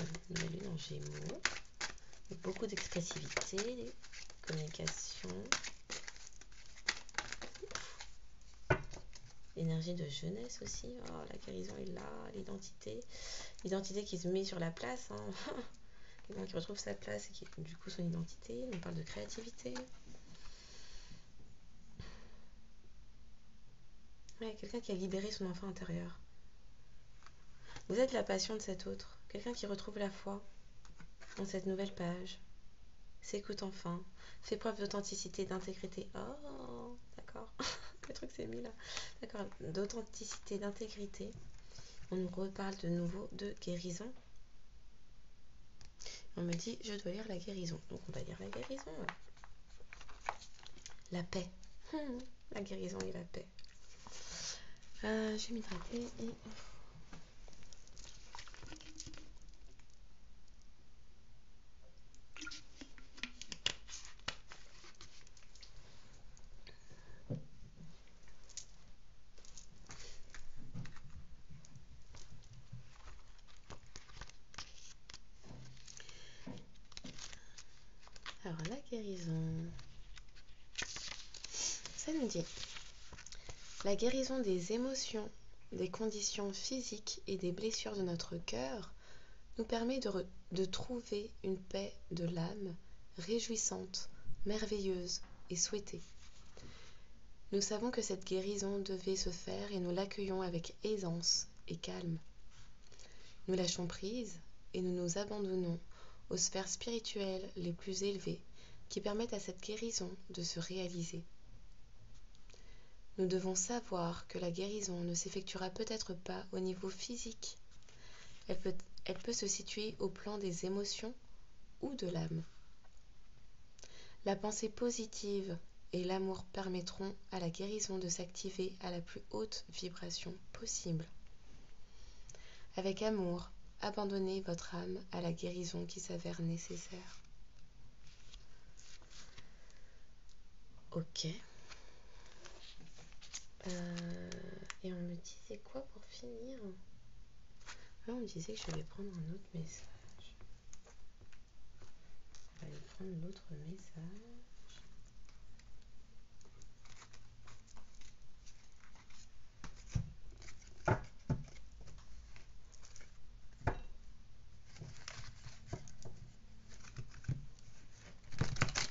en Gémeaux. Beaucoup d'expressivité, communication, l'énergie de jeunesse aussi. Oh, la guérison est là, l'identité qui se met sur la place. Quelqu'un qui retrouve sa place et qui du coup son identité. On parle de créativité. Ouais, quelqu'un qui a libéré son enfant intérieur. Vous êtes la passion de cet autre. Quelqu'un qui retrouve la foi dans cette nouvelle page. S'écoute enfin. Fait preuve d'authenticité, d'intégrité. Oh, d'accord. Le truc s'est mis là. D'accord. D'authenticité, d'intégrité. On nous reparle de nouveau de guérison. On me dit, je dois lire la guérison. Donc on va lire la guérison. Ouais. La paix. La guérison et la paix. Je vais m'hydrater et... Alors, la guérison, ça nous dit la guérison des émotions, des conditions physiques et des blessures de notre cœur nous permet de trouver une paix de l'âme réjouissante, merveilleuse et souhaitée. Nous savons que cette guérison devait se faire et nous l'accueillons avec aisance et calme. Nous lâchons prise et nous nous abandonnons aux sphères spirituelles les plus élevées qui permettent à cette guérison de se réaliser. Nous devons savoir que la guérison ne s'effectuera peut-être pas au niveau physique. Elle peut se situer au plan des émotions ou de l'âme. La pensée positive et l'amour permettront à la guérison de s'activer à la plus haute vibration possible. Avec amour, abandonnez votre âme à la guérison qui s'avère nécessaire. Ok. Et on me disait quoi pour finir? Là, on me disait que je vais prendre un autre message. On va aller prendre l'autre message.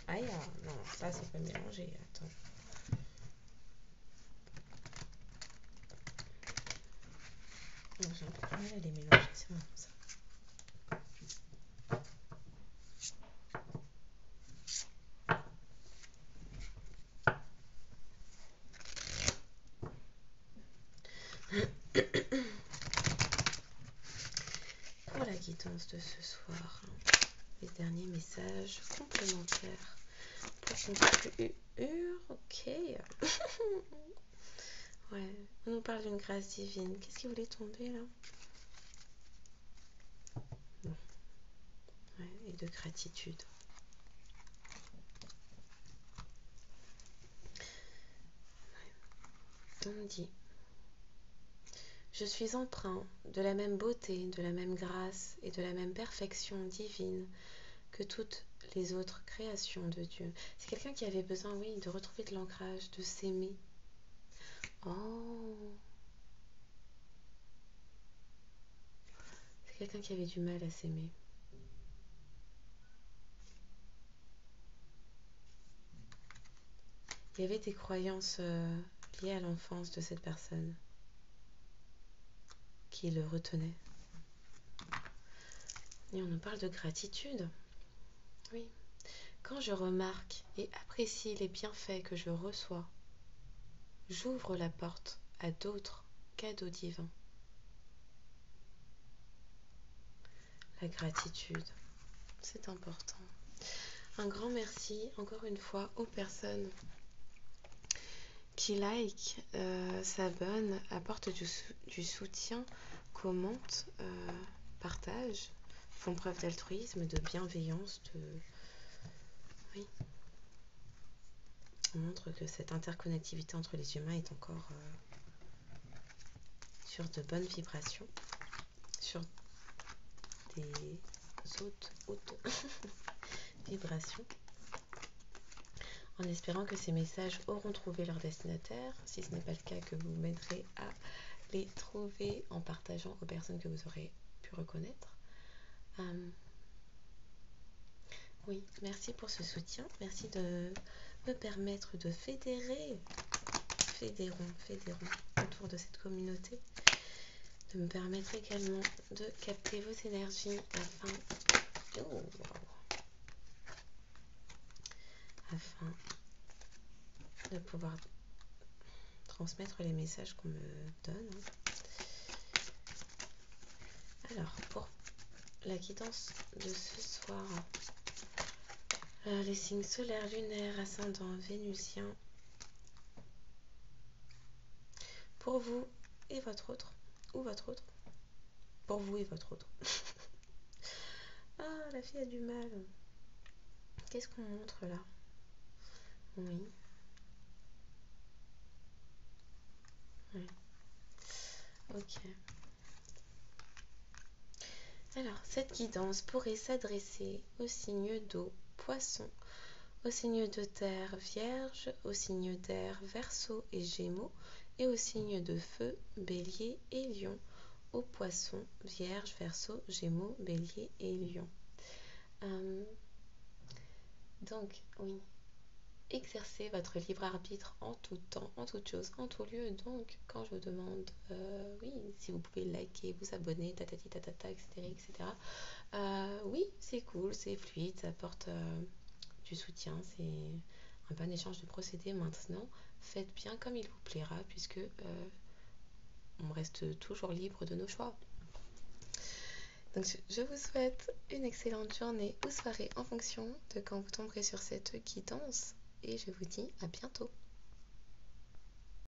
Aïe, non, ça c'est pas mélangé. Attends. Non, j'ai un peu de mal à les mélanger, c'est vraiment ça. Pour la guidance de ce soir, les derniers messages complémentaires pour conclure. Ok. Ouais, on nous parle d'une grâce divine. Qu'est-ce qui voulait tomber là? Bon. Ouais, et de gratitude. Ouais. On me dit: je suis empreint de la même beauté, de la même grâce et de la même perfection divine que toutes les autres créations de Dieu. C'est quelqu'un qui avait besoin, oui, de retrouver de l'ancrage, de s'aimer. Oh, c'est quelqu'un qui avait du mal à s'aimer. Il y avait des croyances liées à l'enfance de cette personne qui le retenaient. Et on nous parle de gratitude. Oui. Quand je remarque et apprécie les bienfaits que je reçois, j'ouvre la porte à d'autres cadeaux divins. La gratitude, c'est important. Un grand merci encore une fois aux personnes qui like, s'abonnent, apportent du soutien, commentent, partagent, font preuve d'altruisme, de bienveillance, oui, on montre que cette interconnectivité entre les humains est encore sur de bonnes vibrations, sur des hautes vibrations, en espérant que ces messages auront trouvé leur destinataire. Si ce n'est pas le cas, que vous m'aiderez à les trouver en partageant aux personnes que vous aurez pu reconnaître. Oui, merci pour ce soutien. Merci de me permettre de fédérons autour de cette communauté. De me permettre également de capter vos énergies afin de pouvoir transmettre les messages qu'on me donne. Alors, pour la guidance de ce soir, les signes solaires, lunaires, ascendants, vénusiens, pour vous et votre autre, ou votre autre, pour vous et votre autre. Ah, la fille a du mal. Qu'est-ce qu'on montre là? Oui. Oui. Ok. Alors, cette guidance pourrait s'adresser aux signes d'eau, poisson, aux signes de terre, vierge, aux signes d'air, verseau et gémeaux, et aux signes de feu, bélier et lion, aux poissons, vierge, verseau, gémeaux, bélier et lion. Donc, oui, exercez votre libre arbitre en tout temps, en toute chose, en tout lieu. Donc, quand je vous demande, oui, si vous pouvez liker, vous abonner, tatati tatata, etc., etc., oui, c'est cool, c'est fluide, ça apporte du soutien, c'est un bon échange de procédés. Maintenant, faites bien comme il vous plaira, puisque on reste toujours libre de nos choix. Donc je vous souhaite une excellente journée ou soirée en fonction de quand vous tomberez sur cette guidance, et je vous dis à bientôt.